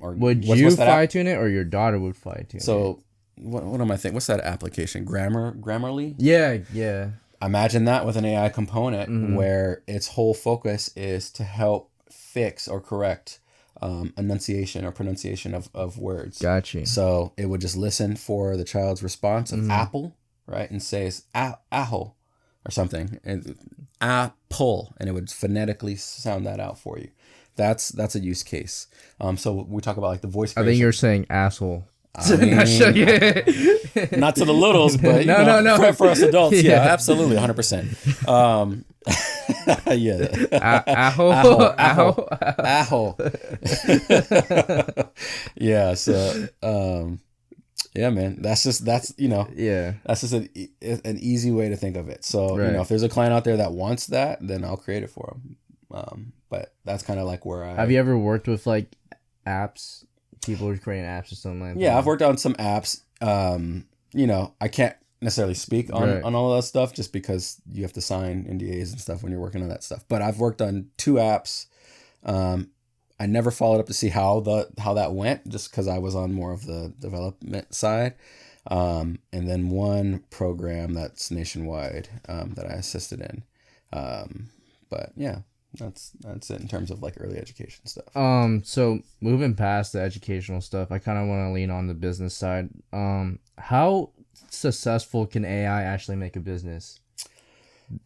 A: Or would you fine tune it, or your daughter would fine tune it?
B: So what am I thinking? What's that application? Grammarly?
A: Yeah.
B: Imagine that with an AI component where its whole focus is to help fix or correct enunciation or pronunciation of words.
A: Gotcha.
B: So it would just listen for the child's response of apple, right? And says apple or something, and apple, and it would phonetically sound that out for you. That's a use case. So we talk about like the voice creation.
A: I think you're saying asshole.
B: I mean, not to the littles, but no. For us adults, yeah, absolutely, 100%. Yeah, aho. Yeah, so yeah, man, that's just that's just an easy way to think of it. So if there's a client out there that wants that, then I'll create it for them. But that's kind of like where I
A: have you ever worked with like apps? People are creating apps or something like that.
B: Yeah, I've worked on some apps. I can't necessarily speak on all of that stuff just because you have to sign NDAs and stuff when you're working on that stuff. But I've worked on 2 apps. I never followed up to see how that went, just because I was on more of the development side. And then 1 program that's nationwide that I assisted in. But yeah. That's it in terms of like early education stuff.
A: So moving past the educational stuff, I kind of want to lean on the business side. How successful can AI actually make a business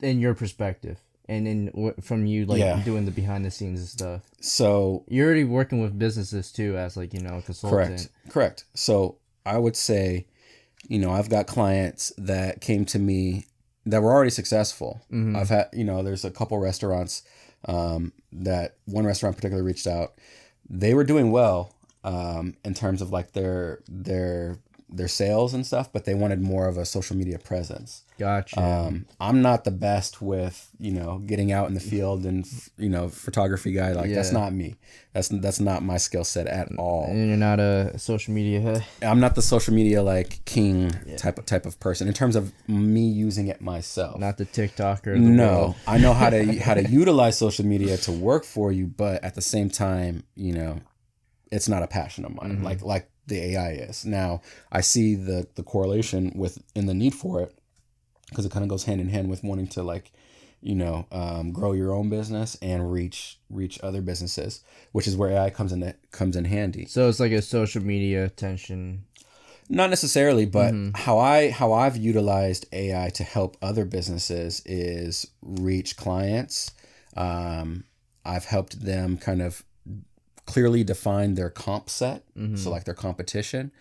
A: in your perspective, and from you doing the behind the scenes and stuff?
B: So
A: you're already working with businesses too as like, a consultant.
B: Correct. So I would say, I've got clients that came to me that were already successful. I've had, there's a couple restaurants that one restaurant particularly reached out. They were doing well in terms of like their sales and stuff, but they wanted more of a social media presence.
A: Gotcha.
B: I'm not the best with, getting out in the field and, photography guy. Like that's not me. That's not my skill set at all.
A: And you're not a social media head?
B: I'm not the social media like king type of person in terms of me using it myself.
A: Not the TikToker.
B: No, I know how to utilize social media to work for you, but at the same time, it's not a passion of mine. Like the AI is. Now I see the correlation in the need for it, because it kind of goes hand in hand with wanting to like, grow your own business and reach other businesses, which is where AI comes in handy.
A: So it's like a social media attention.
B: Not necessarily, but how I've utilized AI to help other businesses is reach clients. I've helped them kind of clearly define their comp set, so like their competition,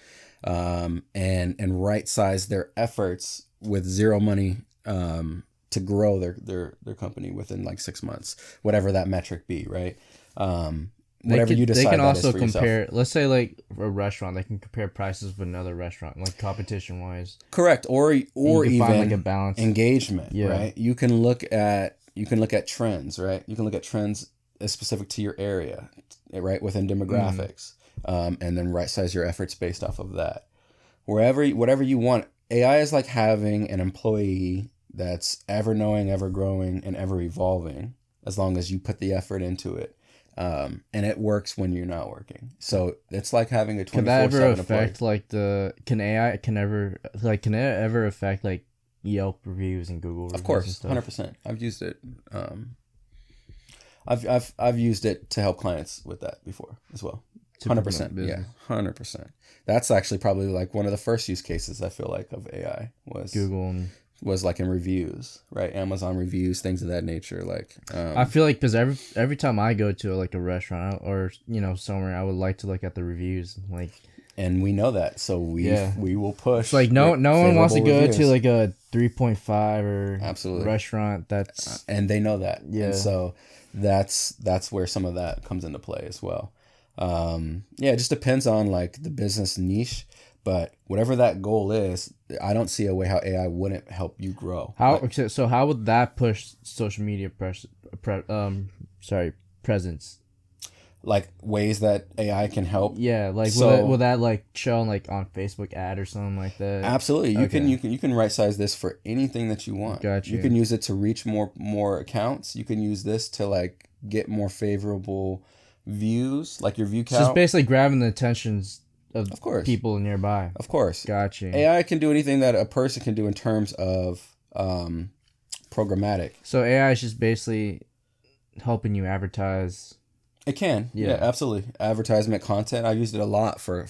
B: and right size their efforts with zero money to grow their company within like 6 months, whatever that metric be, right? Whatever you decide.
A: They can also
B: compare.
A: Yourself. Let's say like a restaurant, they can compare prices with another restaurant, like competition wise.
B: Correct, or even
A: find like a balance
B: engagement, right? You can look at trends, right? You can look at trends specific to your area, right, within demographics, and then right size your efforts based off of that. Whatever you want. AI is like having an employee that's ever knowing, ever growing, and ever evolving, as long as you put the effort into it. And it works when you're not working. So it's like having a 24/7
A: employee. Can that ever affect
B: employee.
A: Can it ever affect like Yelp reviews and Google reviews?
B: Of course, 100%. I've used it. I've used it to help clients with that before as well. 100%. Yeah, 100%. That's actually probably like one of the first use cases I feel like of AI was
A: Google
B: was like in reviews, right? Amazon reviews, things of that nature. Like
A: I feel like because every time I go to like a restaurant or somewhere, I would like to look at the reviews, like.
B: And we know that, so we will push.
A: It's like no one wants to go
B: reviews.
A: to like a 3.5 or
B: absolutely
A: restaurant that's
B: and they know that.
A: Yeah.
B: And so that's where some of that comes into play as well. It just depends on like the business niche, but whatever that goal is, I don't see a way how AI wouldn't help you grow.
A: So how would that push social media presence?
B: Like ways that AI can help.
A: Yeah, like will that like show like on Facebook ad or something like that?
B: Absolutely. You can right size this for anything that you want.
A: Gotcha.
B: You can use it to reach more accounts. You can use this to like get more favorable views, like your view count.
A: So it's basically grabbing the attentions
B: Of course.
A: people nearby.
B: Of course.
A: Gotcha.
B: AI can do anything that a person can do in terms of programmatic.
A: So AI is just basically helping you advertise.
B: It can. Yeah, absolutely. Advertisement content. I used it a lot for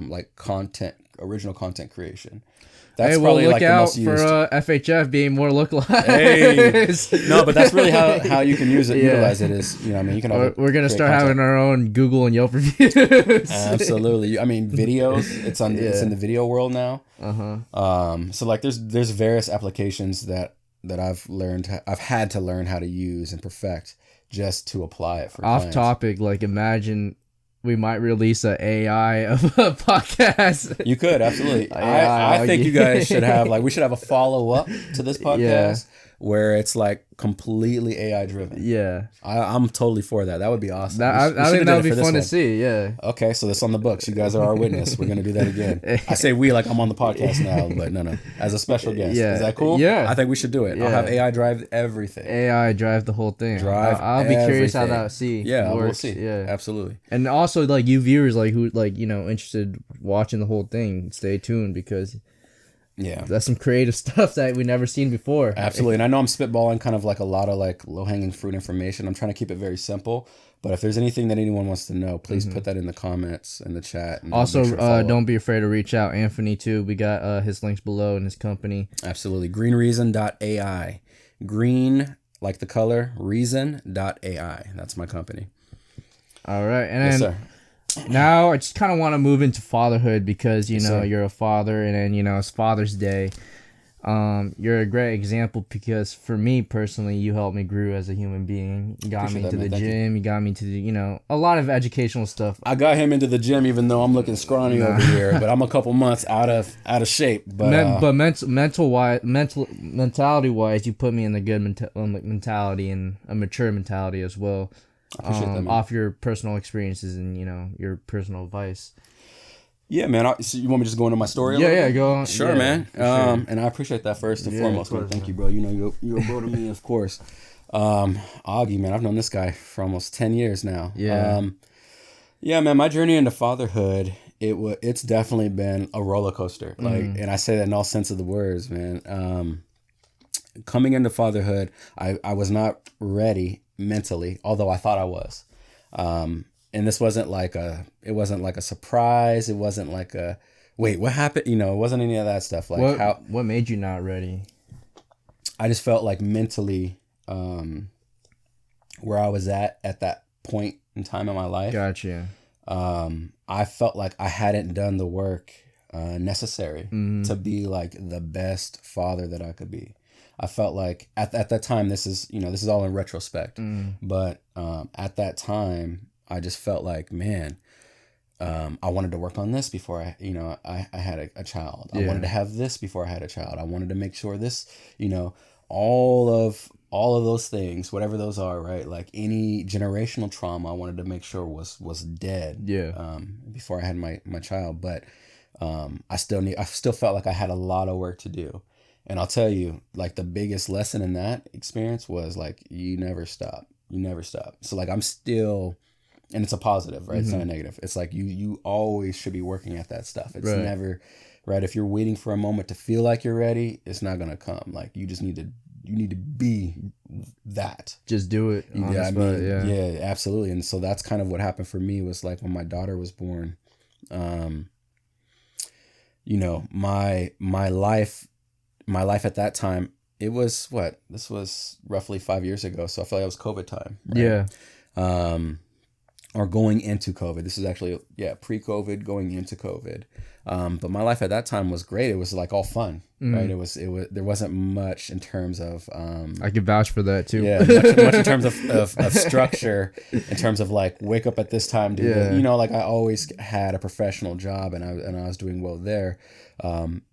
B: like content, original content creation. That's probably
A: look
B: like the
A: out
B: most used.
A: for FHF being more localized.
B: Hey. No, but that's really how you can use it, utilize it is, I mean, you can
A: We're gonna start
B: content.
A: having our own Google and Yelp reviews.
B: Absolutely. I mean, videos, it's in the video world now. So like there's various applications that I've had to learn how to use and perfect just to apply it for
A: Off
B: clients.
A: topic, like imagine we might release a AI of a podcast.
B: You could, absolutely. I think you guys should have, like, we should have a follow-up to this podcast where it's, like, completely AI-driven.
A: Yeah.
B: I'm totally for that. That would be awesome.
A: I think that would be fun to see, yeah.
B: Okay, so that's on the books. You guys are our witness. We're going to do that again. I say we like I'm on the podcast now, but no. As a special guest.
A: Yeah.
B: Is that cool?
A: Yeah.
B: I think we should do it.
A: Yeah.
B: I'll have AI drive everything.
A: AI drive the whole thing. I'll be curious how that works.
B: We'll see.
A: Yeah.
B: Absolutely.
A: And also, like, you viewers, like, who, like, interested watching the whole thing, stay tuned because that's some creative stuff that we've never seen before.
B: Absolutely. And I know I'm spitballing kind of like a lot of like low-hanging fruit information. I'm trying to keep it very simple. But if there's anything that anyone wants to know, please put that in the comments, in the chat. And
A: also, don't be afraid to reach out. Anthony, too. We got his links below and his company.
B: Absolutely. Greenreason.ai. Green, like the color, reason.ai. That's my company.
A: All right. And then now I just kind of want to move into fatherhood because, you're a father and then, it's Father's Day. You're a great example because for me personally, you helped me grow as a human being. You got me into the gym. You got me to the, a lot of educational stuff.
B: I got him into the gym even though I'm looking scrawny over here, but I'm a couple months out of shape. But
A: mentality wise, you put me in the good mentality and a mature mentality as well.
B: I appreciate that, man.
A: Off your personal experiences and your personal advice.
B: Yeah, man. So you want me to just go into my story?
A: Go on.
B: Sure, man. Sure. And I appreciate that first and foremost. Course, thank you, bro. You're a bro to me, of course. Augie, man, I've known this guy for almost 10 years now.
A: Yeah.
B: Yeah, man. My journey into fatherhood, it's definitely been a roller coaster. And I say that in all sense of the words, man. Coming into fatherhood, I was not ready mentally, although I thought I was. And this wasn't like a surprise. It wasn't like a, wait, what happened? It wasn't any of that stuff. Like
A: what made you not ready?
B: I just felt like mentally, where I was at that point in time in my life.
A: Gotcha.
B: I felt like I hadn't done the work, necessary to be like the best father that I could be. I felt like at that time, this is all in retrospect, but, at that time, I just felt like, man, I wanted to work on this before I had a child. I wanted to have this before I had a child. I wanted to make sure this, all of those things, whatever those are, right? Like any generational trauma, I wanted to make sure was dead.
A: Yeah.
B: Before I had my child, but I still felt like I had a lot of work to do. And I'll tell you, like the biggest lesson in that experience was like, you never stop. So like I'm still. And it's a positive, right? It's not a negative. It's like you always should be working at that stuff. It's never, right? If you're waiting for a moment to feel like you're ready, it's not gonna come. Like you just need to be that.
A: Just do it.
B: Yeah, absolutely. And so that's kind of what happened for me was like when my daughter was born. My life at that time, it was this was roughly 5 years ago. So I feel like it was COVID time. Right?
A: Yeah.
B: Or going into COVID. This is actually, pre-COVID, going into COVID. But my life at that time was great. It was like all fun, right? It was. There wasn't much in terms of.
A: I can vouch for that too.
B: Yeah, much in terms of structure, in terms of like wake up at this time. Like I always had a professional job, and I was doing well there,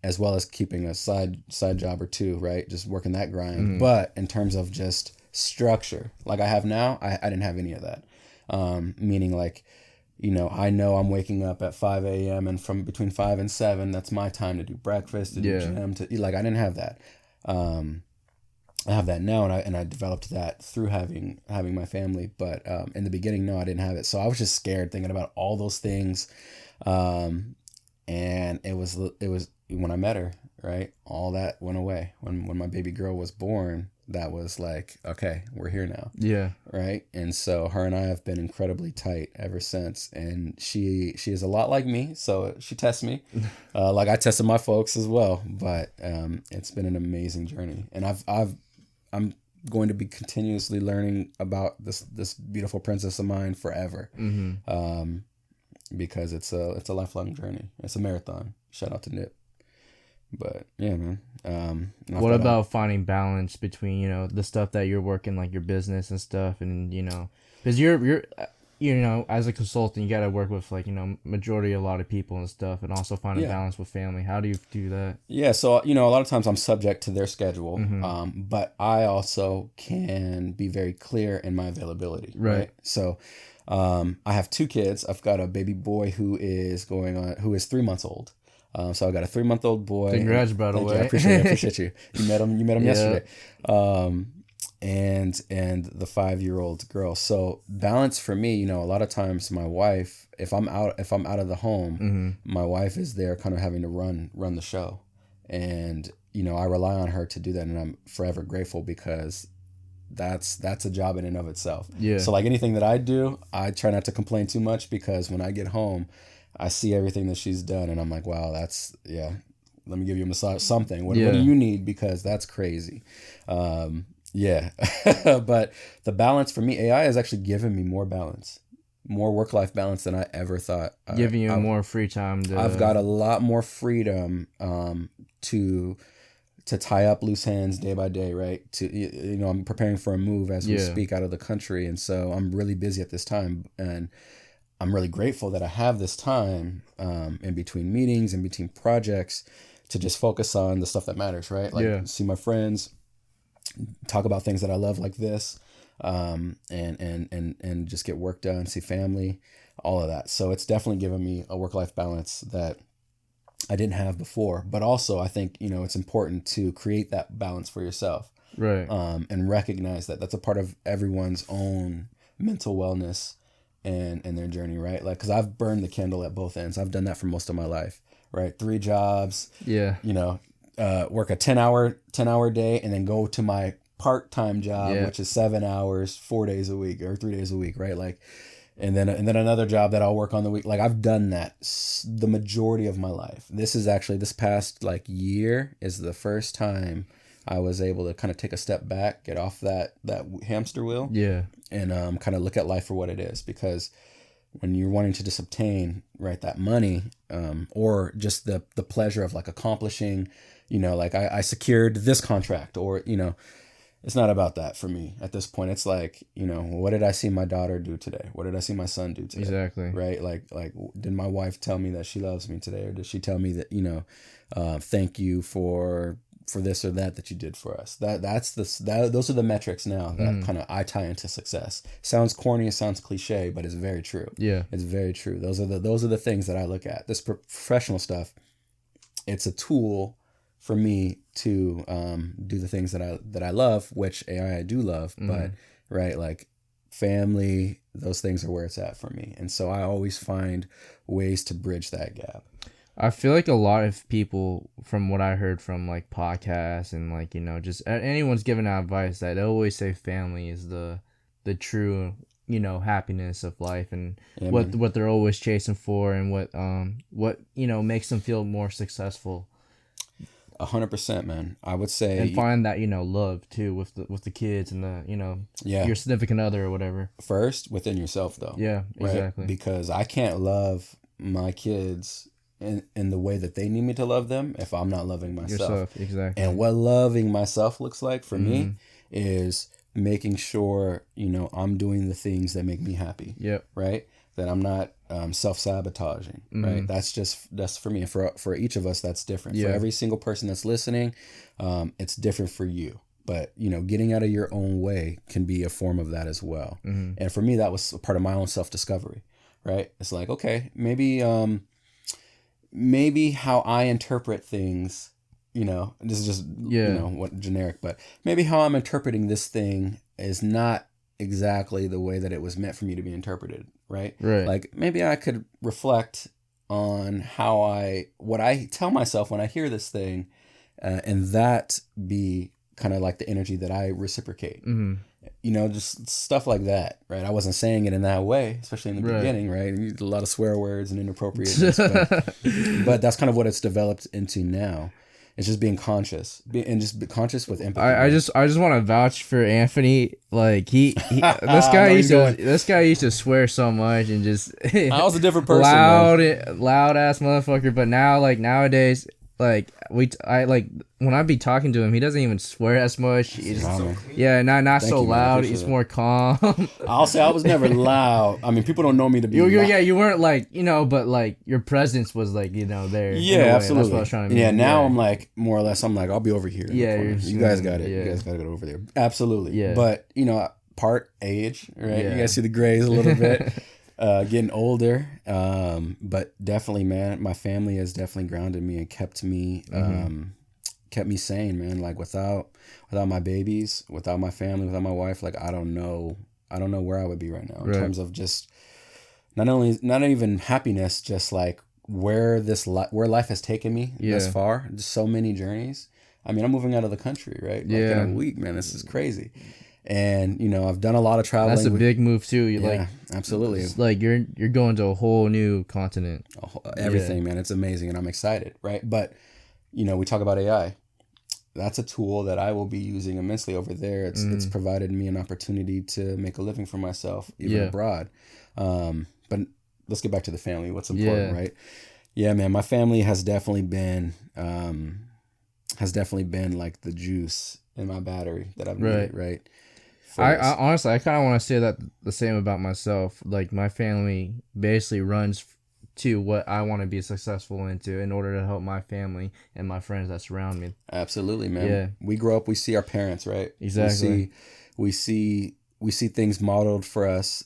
B: as well as keeping a side job or two, right? Just working that grind. But in terms of just structure, like I have now, I didn't have any of that. Meaning like, I know I'm waking up at 5 a.m. and from between 5 and 7, that's my time to do breakfast, to do gym, I didn't have that. I have that now, and I developed that through having my family. But in the beginning, no, I didn't have it. So I was just scared thinking about all those things. And it was when I met her, right? All that went away. When my baby girl was born, that was like, okay, we're here now.
A: Yeah.
B: Right. And so her and I have been incredibly tight ever since. And she is a lot like me. So she tests me like I tested my folks as well. But it's been an amazing journey. And I'm going to be continuously learning about this beautiful princess of mine forever. Because it's a lifelong journey. It's a marathon. Shout out to Nip. But yeah, man.
A: What about finding balance between, you know, the stuff that you're working, like your business and stuff, and, you know, because you're you know, as a consultant, you got to work with, like, you know, majority a lot of people and stuff, and also find a balance with family. How do you do that?
B: Yeah, so, you know, a lot of times I'm subject to their schedule, but I also can be very clear in my availability. Right. So I have 2 kids. I've got a baby boy who is 3 months old. So I got a 3-month-old boy.
A: Congrats, by the way.
B: I appreciate you. You met him yesterday. And the 5-year-old girl. So balance for me, you know, a lot of times my wife, if I'm out of the home, my wife is there kind of having to run the show. And, you know, I rely on her to do that, and I'm forever grateful because that's a job in and of itself. Yeah. So like anything that I do, I try not to complain too much, because when I get home, I see everything that she's done, and I'm like, wow, let me give you a massage, something. What do you need? Because that's crazy. But the balance for me, AI has actually given me more balance, more work-life balance than I ever thought.
A: Giving you more free time.
B: I've got a lot more freedom to tie up loose ends day by day, right? You know, I'm preparing for a move as we speak out of the country, and so I'm really busy at this time, and I'm really grateful that I have this time in between meetings, in between projects, to just focus on the stuff that matters, right? Like see my friends, talk about things that I love like this, and just get work done, see family, all of that. So it's definitely given me a work-life balance that I didn't have before. But also I think, you know, it's important to create that balance for yourself. Right. And recognize that that's a part of everyone's own mental wellness and their journey, right? Like, because I've burned the candle at both ends. I've done that for most of my life, right? 3 jobs, you know, work a 10-hour day, and then go to my part-time job, which is 7 hours, 4 days a week or 3 days a week, right? Like, and then another job that I'll work on the week. Like, I've done that the majority of my life. This past like year is the first time I was able to kind of take a step back, get off that hamster wheel, and kind of look at life for what it is. Because when you're wanting to just obtain, right, that money, or just the pleasure of like accomplishing, you know, like I secured this contract, or, you know, it's not about that for me at this point. It's like, you know, what did I see my daughter do today? What did I see my son do today? Exactly. Right. Like, did my wife tell me that she loves me today? Or did she tell me that, you know, thank you for this or that you did for us? Those are the metrics now that kind of I tie into success. Sounds corny, it sounds cliche, but it's very true. Yeah, it's very true. Those are the things that I look at. This professional stuff, it's a tool for me to do the things that I love, which I do love, but right, like family, those things are where it's at for me, and so I always find ways to bridge that gap.
A: I feel like a lot of people, from what I heard from like podcasts and like, you know, just anyone's giving out advice, that they always say family is the true, you know, happiness of life, and what they're always chasing for, and what you know makes them feel more successful.
B: 100%, man. I would say,
A: and find that, you know, love too with the kids and the, you know, your significant other or whatever.
B: First within yourself, though. Yeah, right? Exactly. Because I can't love my kids in the way that they need me to love them if I'm not loving myself. Exactly. And what loving myself looks like for me is making sure, you know, I'm doing the things that make me happy. Yep. Right? That I'm not self-sabotaging. Right? That's for me. For each of us, that's different. For every single person that's listening, it's different for you. But, you know, getting out of your own way can be a form of that as well. And for me, that was a part of my own self-discovery. Right? It's like, okay, maybe how I interpret things, you know, this is just, you know, what generic, but maybe how I'm interpreting this thing is not exactly the way that it was meant for me to be interpreted. Right. Like maybe I could reflect on what I tell myself when I hear this thing, and that be kind of like the energy that I reciprocate.
A: Mm-hmm.
B: You know, just stuff like that, right? I wasn't saying it in that way, especially in the beginning, right? A lot of swear words and inappropriateness, but that's kind of what it's developed into now. It's just being conscious, and just be conscious with empathy.
A: I just want to vouch for Anthony. Like this guy used to swear so much and just
B: I was a different person,
A: loud ass motherfucker. But now, like nowadays, like when I be talking to him, he doesn't even swear as much. He's not so loud. He's more calm.
B: I'll say I was never loud. I mean, people don't know me to be.
A: You weren't like, you know, but like your presence was like, you know, there.
B: Yeah, absolutely. That's what I was trying to mean. Yeah, now I'm like more or less. I'm like, I'll be over here.
A: Yeah,
B: you guys got it. Yeah. You guys got to go over there. Absolutely. Yeah. But you know, part age, right? Yeah. You guys see the grays a little bit. Getting older, but definitely, man, my family has definitely grounded me and kept me sane, man. Like without my babies, without my family, without my wife, like I don't know where I would be right now in terms of just not even happiness, just like where life has taken me thus far. Just so many journeys. I mean, I'm moving out of the country, right? Like in a week, man. This is crazy. And you know, I've done a lot of traveling.
A: That's a big move too.
B: Absolutely.
A: It's like you're going to a whole new continent.
B: Everything, man. It's amazing, and I'm excited, right? But you know, we talk about AI. That's a tool that I will be using immensely over there. It's provided me an opportunity to make a living for myself, even abroad. But let's get back to the family. What's important, right? Yeah, man. My family has definitely been like the juice in my battery that I've needed, right?
A: I honestly, I kind of want to say that the same about myself. Like my family basically runs to what I want to be successful into in order to help my family and my friends that surround me.
B: Absolutely, man. Yeah. We grow up, we see our parents, right?
A: Exactly.
B: We see things modeled for us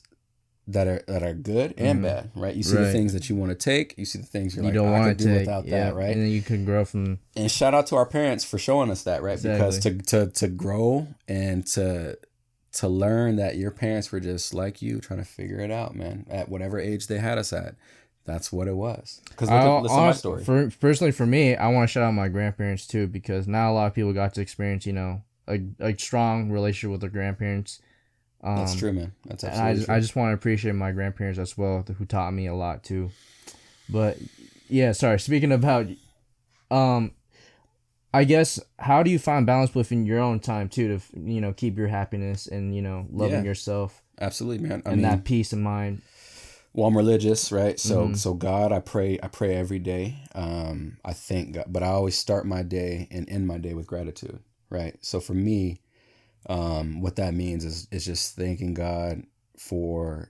B: that are good and bad, right? You see the things that you want to take, you see the things you're like, don't want to do without that, right?
A: And then you can grow from.
B: And shout out to our parents for showing us that, right? Exactly. Because to grow and to learn that your parents were just like you, trying to figure it out, man, at whatever age they had us at. That's what it was. Because listen to my story.
A: Personally, for me, I want to shout out my grandparents too, because not a lot of people got to experience, you know, a strong relationship with their grandparents.
B: That's true, man. That's absolutely true.
A: I just want to appreciate my grandparents as well, who taught me a lot too. But yeah, sorry. Speaking about, I guess, how do you find balance within your own time too to, you know, keep your happiness and, you know, loving yourself?
B: Absolutely, man.
A: I mean, that peace of mind.
B: Well, I'm religious, right? So God, I pray every day. I thank God, but I always start my day and end my day with gratitude, right? So for me, what that means is just thanking God for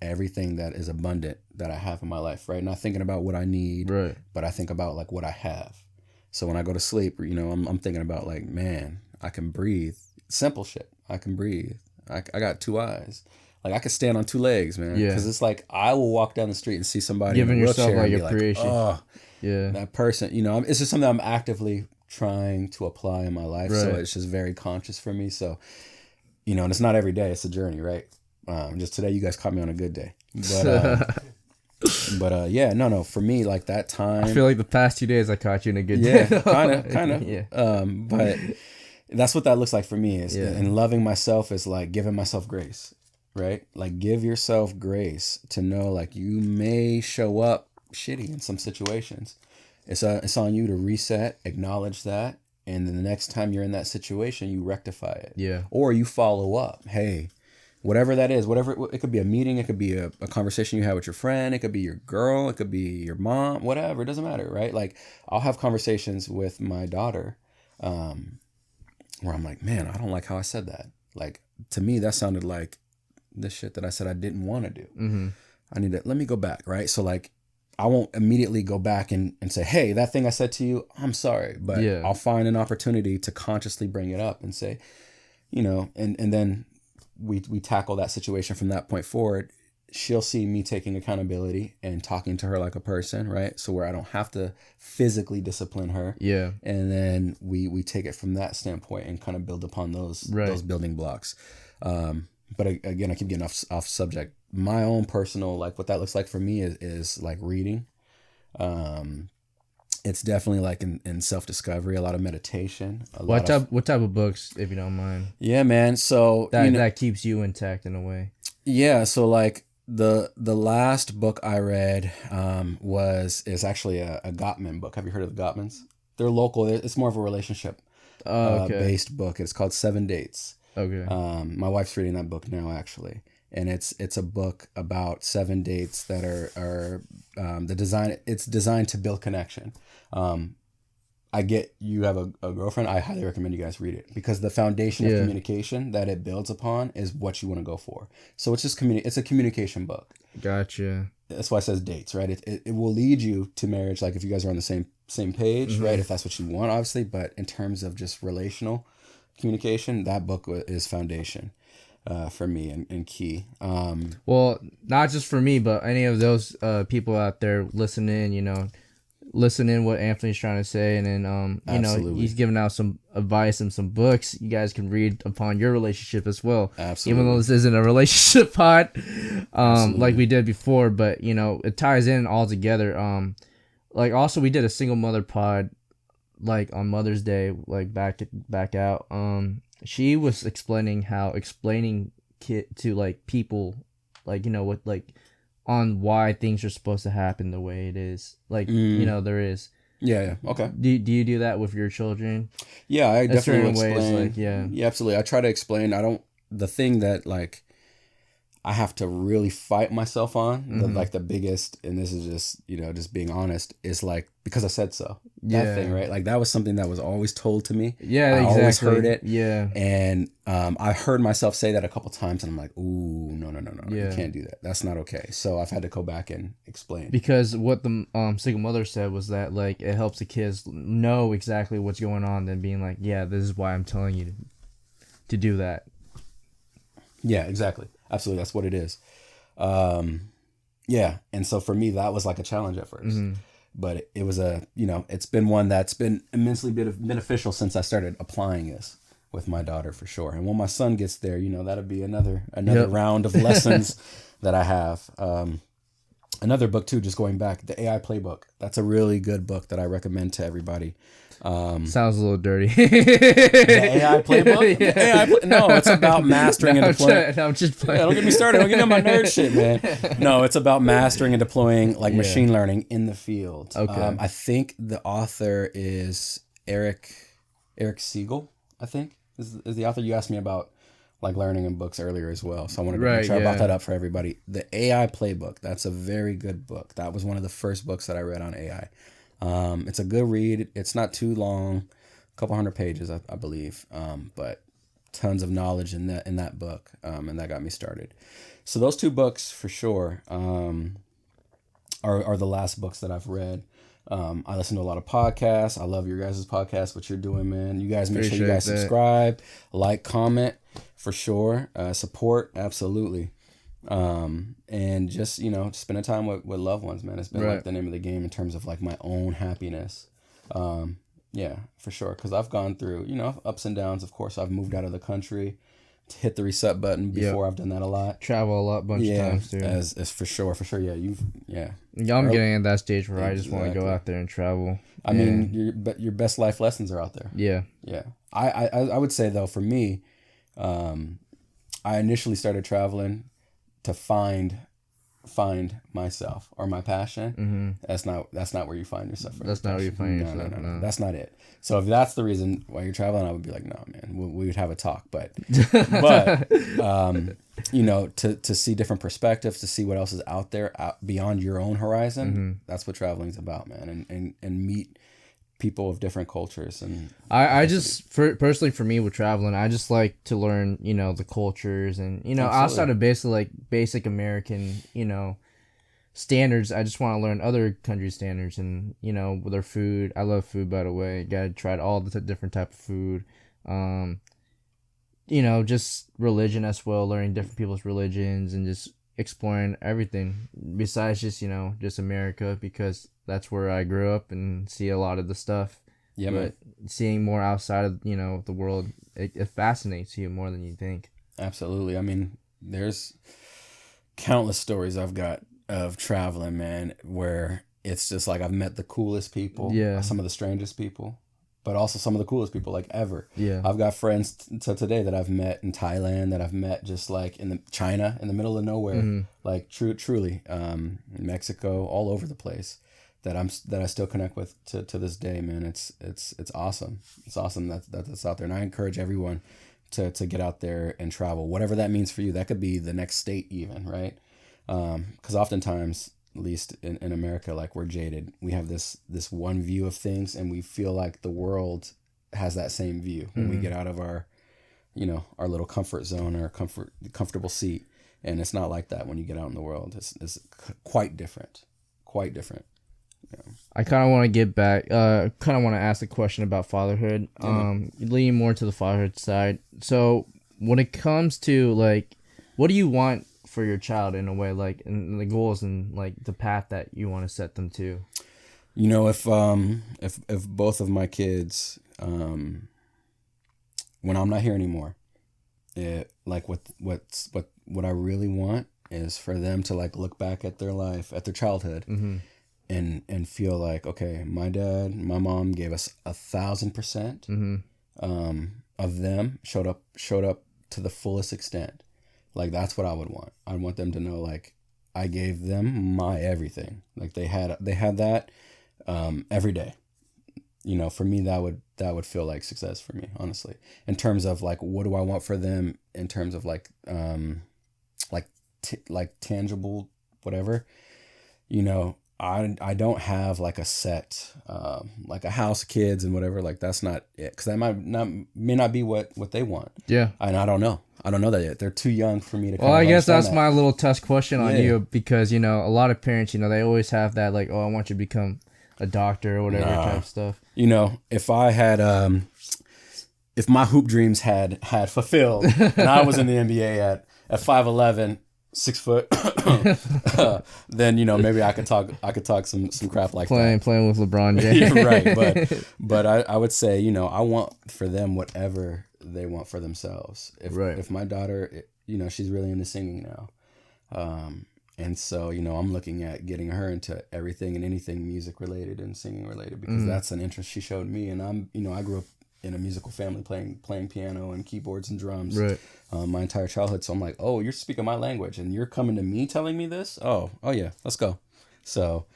B: everything that is abundant that I have in my life, right? Not thinking about what I need,
A: right,
B: but I think about like what I have. So when I go to sleep, you know, I'm thinking about like, man, I can breathe. Simple shit. I can breathe. I got two eyes. Like I could stand on two legs, man.
A: Yeah.
B: Because it's like I will walk down the street and see somebody
A: giving
B: in a wheelchair
A: yourself like
B: and be
A: appreciation.
B: Like, oh,
A: yeah,
B: that person. You know, it's just something I'm actively trying to apply in my life. Right. So it's just very conscious for me. So, you know, and it's not every day. It's a journey, right? Just today, you guys caught me on a good day. But yeah, no. For me, like that time,
A: I feel like the past 2 days I caught you in a good day.
B: Yeah, kind of. Yeah. But that's what that looks like for me. And loving myself is like giving myself grace, right? Like give yourself grace to know like you may show up shitty in some situations. It's on you to reset, acknowledge that, and then the next time you're in that situation, you rectify it.
A: Yeah.
B: Or you follow up. Hey, whatever that is, it could be a meeting, it could be a conversation you have with your friend, it could be your girl, it could be your mom, whatever, it doesn't matter, right? Like I'll have conversations with my daughter where I'm like, man, I don't like how I said that. Like to me, that sounded like the shit that I said I didn't want to do.
A: Mm-hmm.
B: I need to, let me go back, right? So like, I won't immediately go back and say, hey, that thing I said to you, I'm sorry. But I'll find an opportunity to consciously bring it up and say, you know, and then we tackle that situation from that point forward. She'll see me taking accountability and talking to her like a person, right? So where I don't have to physically discipline her.
A: Yeah.
B: And then we take it from that standpoint and kind of build upon those building blocks. But again, I keep getting off subject. my own personal, like what that looks like for me is like reading. It's definitely like in self-discovery, a lot of meditation.
A: What type of books, if you don't mind?
B: Yeah, man. So
A: That keeps you intact in a way.
B: Yeah, so like the last book I read is actually a Gottman book. Have you heard of the Gottmans? They're local. It's more of a relationship based book. It's called 7 Dates.
A: Okay.
B: My wife's reading that book now, actually, and it's a book about 7 dates that are It's designed to build connection. I get you have a girlfriend. I highly recommend you guys read it because the foundation of communication that it builds upon is what you want to go for. So it's just it's a communication book.
A: Gotcha.
B: That's why it says dates, right? It will lead you to marriage, like if you guys are on the same page, right? If that's what you want, obviously. But in terms of just relational communication, that book is foundation for me and key.
A: Well, not just for me, but any of those people out there listening, listening what Anthony's trying to say, and then
B: Absolutely.
A: he's giving out some advice and some books you guys can read upon your relationship as well.
B: Absolutely.
A: Even though this isn't a relationship pod, like we did before, but it ties in all together. Like also we did a single mother pod, like on Mother's Day, like back out. She was explaining to like people, like what like. On why things are supposed to happen the way it is. Like, there is.
B: Yeah. Okay.
A: Do you do that with your children?
B: Yeah, I definitely
A: certain
B: explain.
A: ways,
B: Yeah, absolutely. I try to explain. The thing that like I have to really fight myself on, the biggest, and this is just, just being honest, is like, because I said so. That thing, right? Like that was something that was always told to me.
A: Yeah,
B: I
A: exactly.
B: always heard it.
A: Yeah.
B: And I heard myself say that a couple times and I'm like, ooh, no.
A: Yeah.
B: You can't do that. That's not okay. So I've had to go back and explain.
A: Because what the single mother said was that like it helps the kids know exactly what's going on than being like, yeah, this is why I'm telling you to do that.
B: Yeah, exactly. Absolutely. That's what it is. Yeah. And so for me, that was like a challenge at first. But it was it's been one that's been immensely beneficial since I started applying this with my daughter for sure. And when my son gets there, that'll be another round of lessons that I have. Another book too, just going back, the AI Playbook. That's a really good book that I recommend to everybody.
A: Sounds a little dirty.
B: The AI Playbook? Yeah. No, it's about mastering and deploying.
A: I'm just playing.
B: Yeah, don't get me started. Don't get into my nerd shit, man. No, it's about mastering and deploying like machine learning in the field.
A: Okay.
B: I think the author is Eric Siegel, I think, is the author. You asked me about like learning in books earlier as well. So I wanted to make sure I brought that up for everybody. The AI Playbook, that's a very good book. That was one of the first books that I read on AI. It's a good read. It's not too long, a couple hundred pages, I believe. But tons of knowledge in that book. And that got me started. So those two books for sure, are the last books that I've read. I listen to a lot of podcasts. I love your guys' podcast, what you're doing, man. You guys make sure you guys subscribe, like, comment for sure. Support, absolutely. And just, spending time with loved ones, man. It's been like the name of the game in terms of like my own happiness. Yeah, for sure. Cause I've gone through, ups and downs. Of course, I've moved out of the country to hit the reset button before. I've done that a lot.
A: Travel a lot, bunch of times too.
B: As for sure. Yeah.
A: I'm getting at that stage where I just want to go out there and travel.
B: I mean, your best life lessons are out there.
A: Yeah.
B: Yeah. I would say though, for me, I initially started traveling to find myself or my passion. That's not where you find yourself.
A: That's not where you find yourself.
B: No. That's not it. So if that's the reason why you're traveling, I would be like, no, man, we would have a talk. But to see different perspectives, to see what else is out there beyond your own horizon. That's what traveling is about, man. And meet people of different cultures. And
A: I just personally, for me with traveling, I just like to learn the cultures and outside of basically like basic American standards. I just want to learn other countries' standards and with their food. I love food, by the way. Gotta try all the different type of food. Just religion as well, learning different people's religions and just exploring everything besides just just America, because that's where I grew up and see a lot of the stuff. Yeah, but seeing more outside of the world, it fascinates you more than you think.
B: Absolutely. I mean, there's countless stories I've got of traveling, man, where it's just like I've met the coolest people, some of the strangest people, but also some of the coolest people like ever.
A: Yeah.
B: I've got friends to today that I've met in Thailand, that I've met just like in China, in the middle of nowhere, like truly, Mexico, all over the place, that I still connect with to this day, man. It's awesome. It's awesome that's out there, and I encourage everyone to get out there and travel, whatever that means for you. That could be the next state even, right? Because oftentimes, at least in America, like, we're jaded. We have this one view of things, and we feel like the world has that same view when we get out of our little comfort zone, or comfortable seat. And it's not like that when you get out in the world. It's quite different. Yeah.
A: I kind of want to get back. Kind of want to ask a question about fatherhood. Leaning more to the fatherhood side. So when it comes to, like, what do you want for your child, in a way, like, and the goals and like the path that you want to set them to?
B: You know, if both of my kids, when I'm not here anymore, like what I really want is for them to, like, look back at their life, at their childhood, and feel like, okay, my dad, my mom gave us 1,000%, of them showed up to the fullest extent. Like, that's what I would want. I want them to know, like, I gave them my everything. Like, they had that every day. You know, for me, that would feel like success for me, honestly. In terms of, like, what do I want for them in terms of, like, tangible whatever, you know, I don't have, like, a set, like a house, kids, and whatever. Like, that's not it, because that may not be what they want. Yeah, and I don't know that yet. They're too young for me to.
A: Well, I guess that's my little test question on you, because, you know, a lot of parents, you know, they always have that, like, oh, I want you to become a doctor or whatever type of stuff.
B: You know, if I had, if my hoop dreams had fulfilled, and I was in the NBA at 5'11", 6 foot, then, you know, maybe I could talk some crap like that.
A: Playing with LeBron James.
B: Yeah, right. But I would say, you know, I want for them whatever they want for themselves. If my daughter, you know, she's really into singing now. And so, you know, I'm looking at getting her into everything and anything music related and singing related, because that's an interest she showed me. And I grew up in a musical family, playing piano and keyboards and drums my entire childhood. So I'm like, oh, you're speaking my language and you're coming to me telling me this? Oh yeah, let's go. So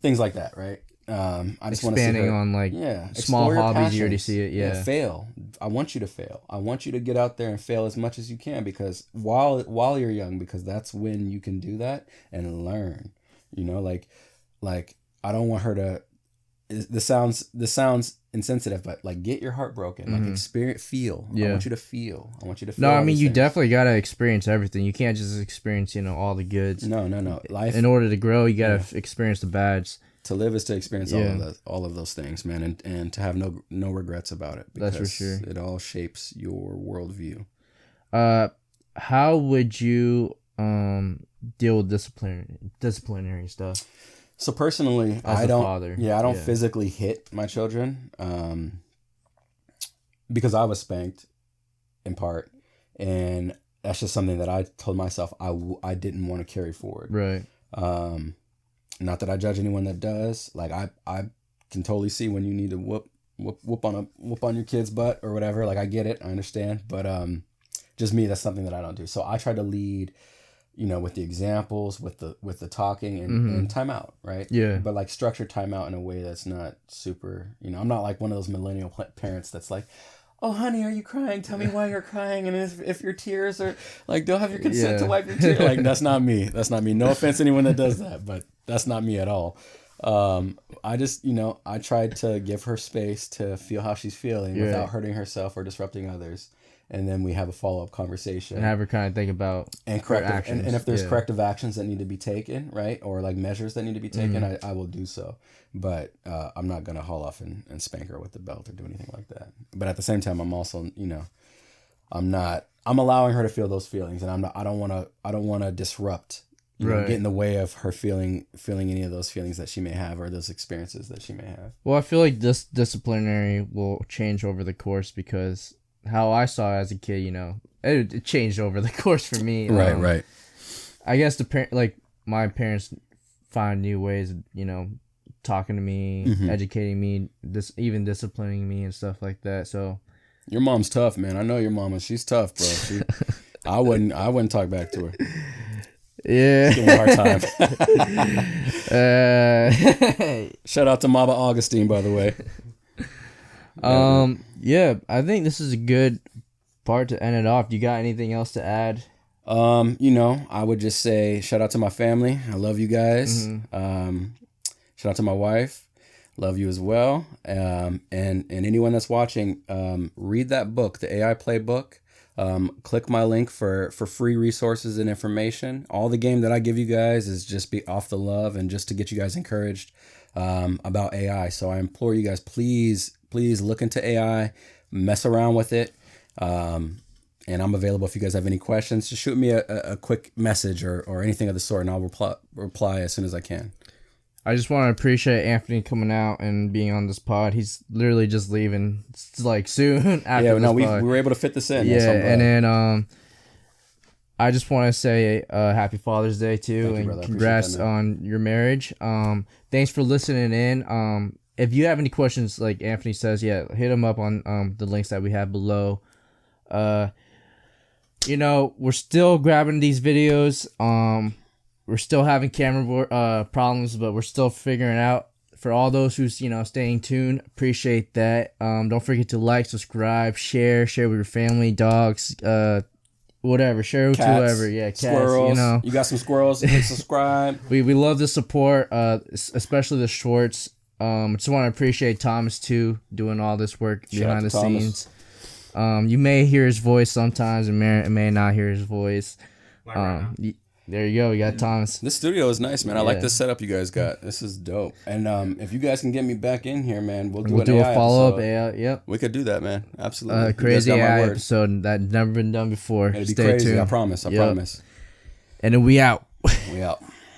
B: things like that, right? I just want to see her,
A: on, like, small hobbies. You already see it. Yeah.
B: Fail. I want you to fail. I want you to get out there and fail as much as you can, because while you're young, because that's when you can do that and learn. You know, like I don't want her to. This sounds insensitive, but, like, get your heart broken. Like, feel. Yeah. I want you to feel.
A: No, I mean, you definitely gotta experience everything. You can't just experience, you know, all the goods.
B: No. Life.
A: In order to grow, you gotta experience the bads.
B: To live is to experience all of those things, man, and to have no regrets about it. Because
A: that's for sure.
B: It all shapes your worldview.
A: How would you deal with disciplinary stuff?
B: So personally, I don't physically hit my children, because I was spanked, in part, and that's just something that I told myself I didn't want to carry forward.
A: Right.
B: Not that I judge anyone that does. Like, I can totally see when you need to whoop on your kid's butt or whatever. Like, I get it, I understand, but just me, that's something that I don't do. So I try to lead, you know, with the examples, with the talking and timeout, right? Yeah. But, like, structured timeout in a way that's not super, you know, I'm not like one of those millennial parents that's like, oh, honey, are you crying? Tell me why you're crying. And if your tears are, like, don't have your consent to wipe your tears. Like, that's not me. No offense to anyone that does that, but that's not me at all. I just, you know, I tried to give her space to feel how she's feeling without hurting herself or disrupting others. And then we have a follow-up conversation.
A: And have her kind of think about corrective
B: actions. And if there's corrective actions that need to be taken, right, or, like, measures that need to be taken, I will do so. But I'm not going to haul off and spank her with the belt or do anything like that. But at the same time, I'm also, you know, I'm allowing her to feel those feelings, and I don't want to disrupt, you know, get in the way of her feeling any of those feelings that she may have or those experiences that she may have.
A: Well, I feel like this disciplinary will change over the course, because how I saw it as a kid, you know, it changed over the course for me.
B: Right.
A: I guess like my parents find new ways of, talking to me, educating me, even disciplining me and stuff like that. So
B: your mom's tough, man. I know your mama. She's tough, bro. I wouldn't talk back to her.
A: Yeah.
B: Give me a hard time. Shout out to Mama Augustine, by the way.
A: Yeah, I think this is a good part to end it off. You got anything else to add?
B: I would just say shout out to my family. I love you guys. Shout out to my wife. Love you as well. And anyone that's watching, read that book, the AI Playbook. Click my link for free resources and information. All the game that I give you guys is just be off the love and just to get you guys encouraged about AI. So I implore you guys, please look into AI, mess around with it. And I'm available if you guys have any questions. Just shoot me a quick message or anything of the sort, and I'll reply as soon as I can.
A: I just want to appreciate Anthony coming out and being on this pod. He's literally just leaving like soon after
B: we were able to fit this in.
A: Yeah, and then I just want to say happy Father's Day too, and congrats on your marriage. Thanks for listening in. If you have any questions, like Anthony says, hit him up on the links that we have below. We're still grabbing these videos. We're still having camera problems, but we're still figuring out. For all those who's staying tuned, appreciate that. Don't forget to like, subscribe, share with your family, dogs, whatever. Share with
B: cats,
A: whoever. Yeah, cats.
B: Squirrels. You got some squirrels? Hit subscribe.
A: We love the support, especially the shorts. Just want to appreciate Thomas too, doing all this work behind the scenes. You may hear his voice sometimes, and may not hear his voice. There you go. We got Thomas.
B: This studio is nice, man. I like this setup you guys got. This is dope. And if you guys can get me back in here, man, we'll do
A: a follow-up AI. Yep.
B: We could do that, man. Absolutely.
A: Crazy AI episode that's never been done before.
B: It'll be
A: Stay
B: crazy.
A: tuned.
B: I promise.
A: And then we out.
B: We out.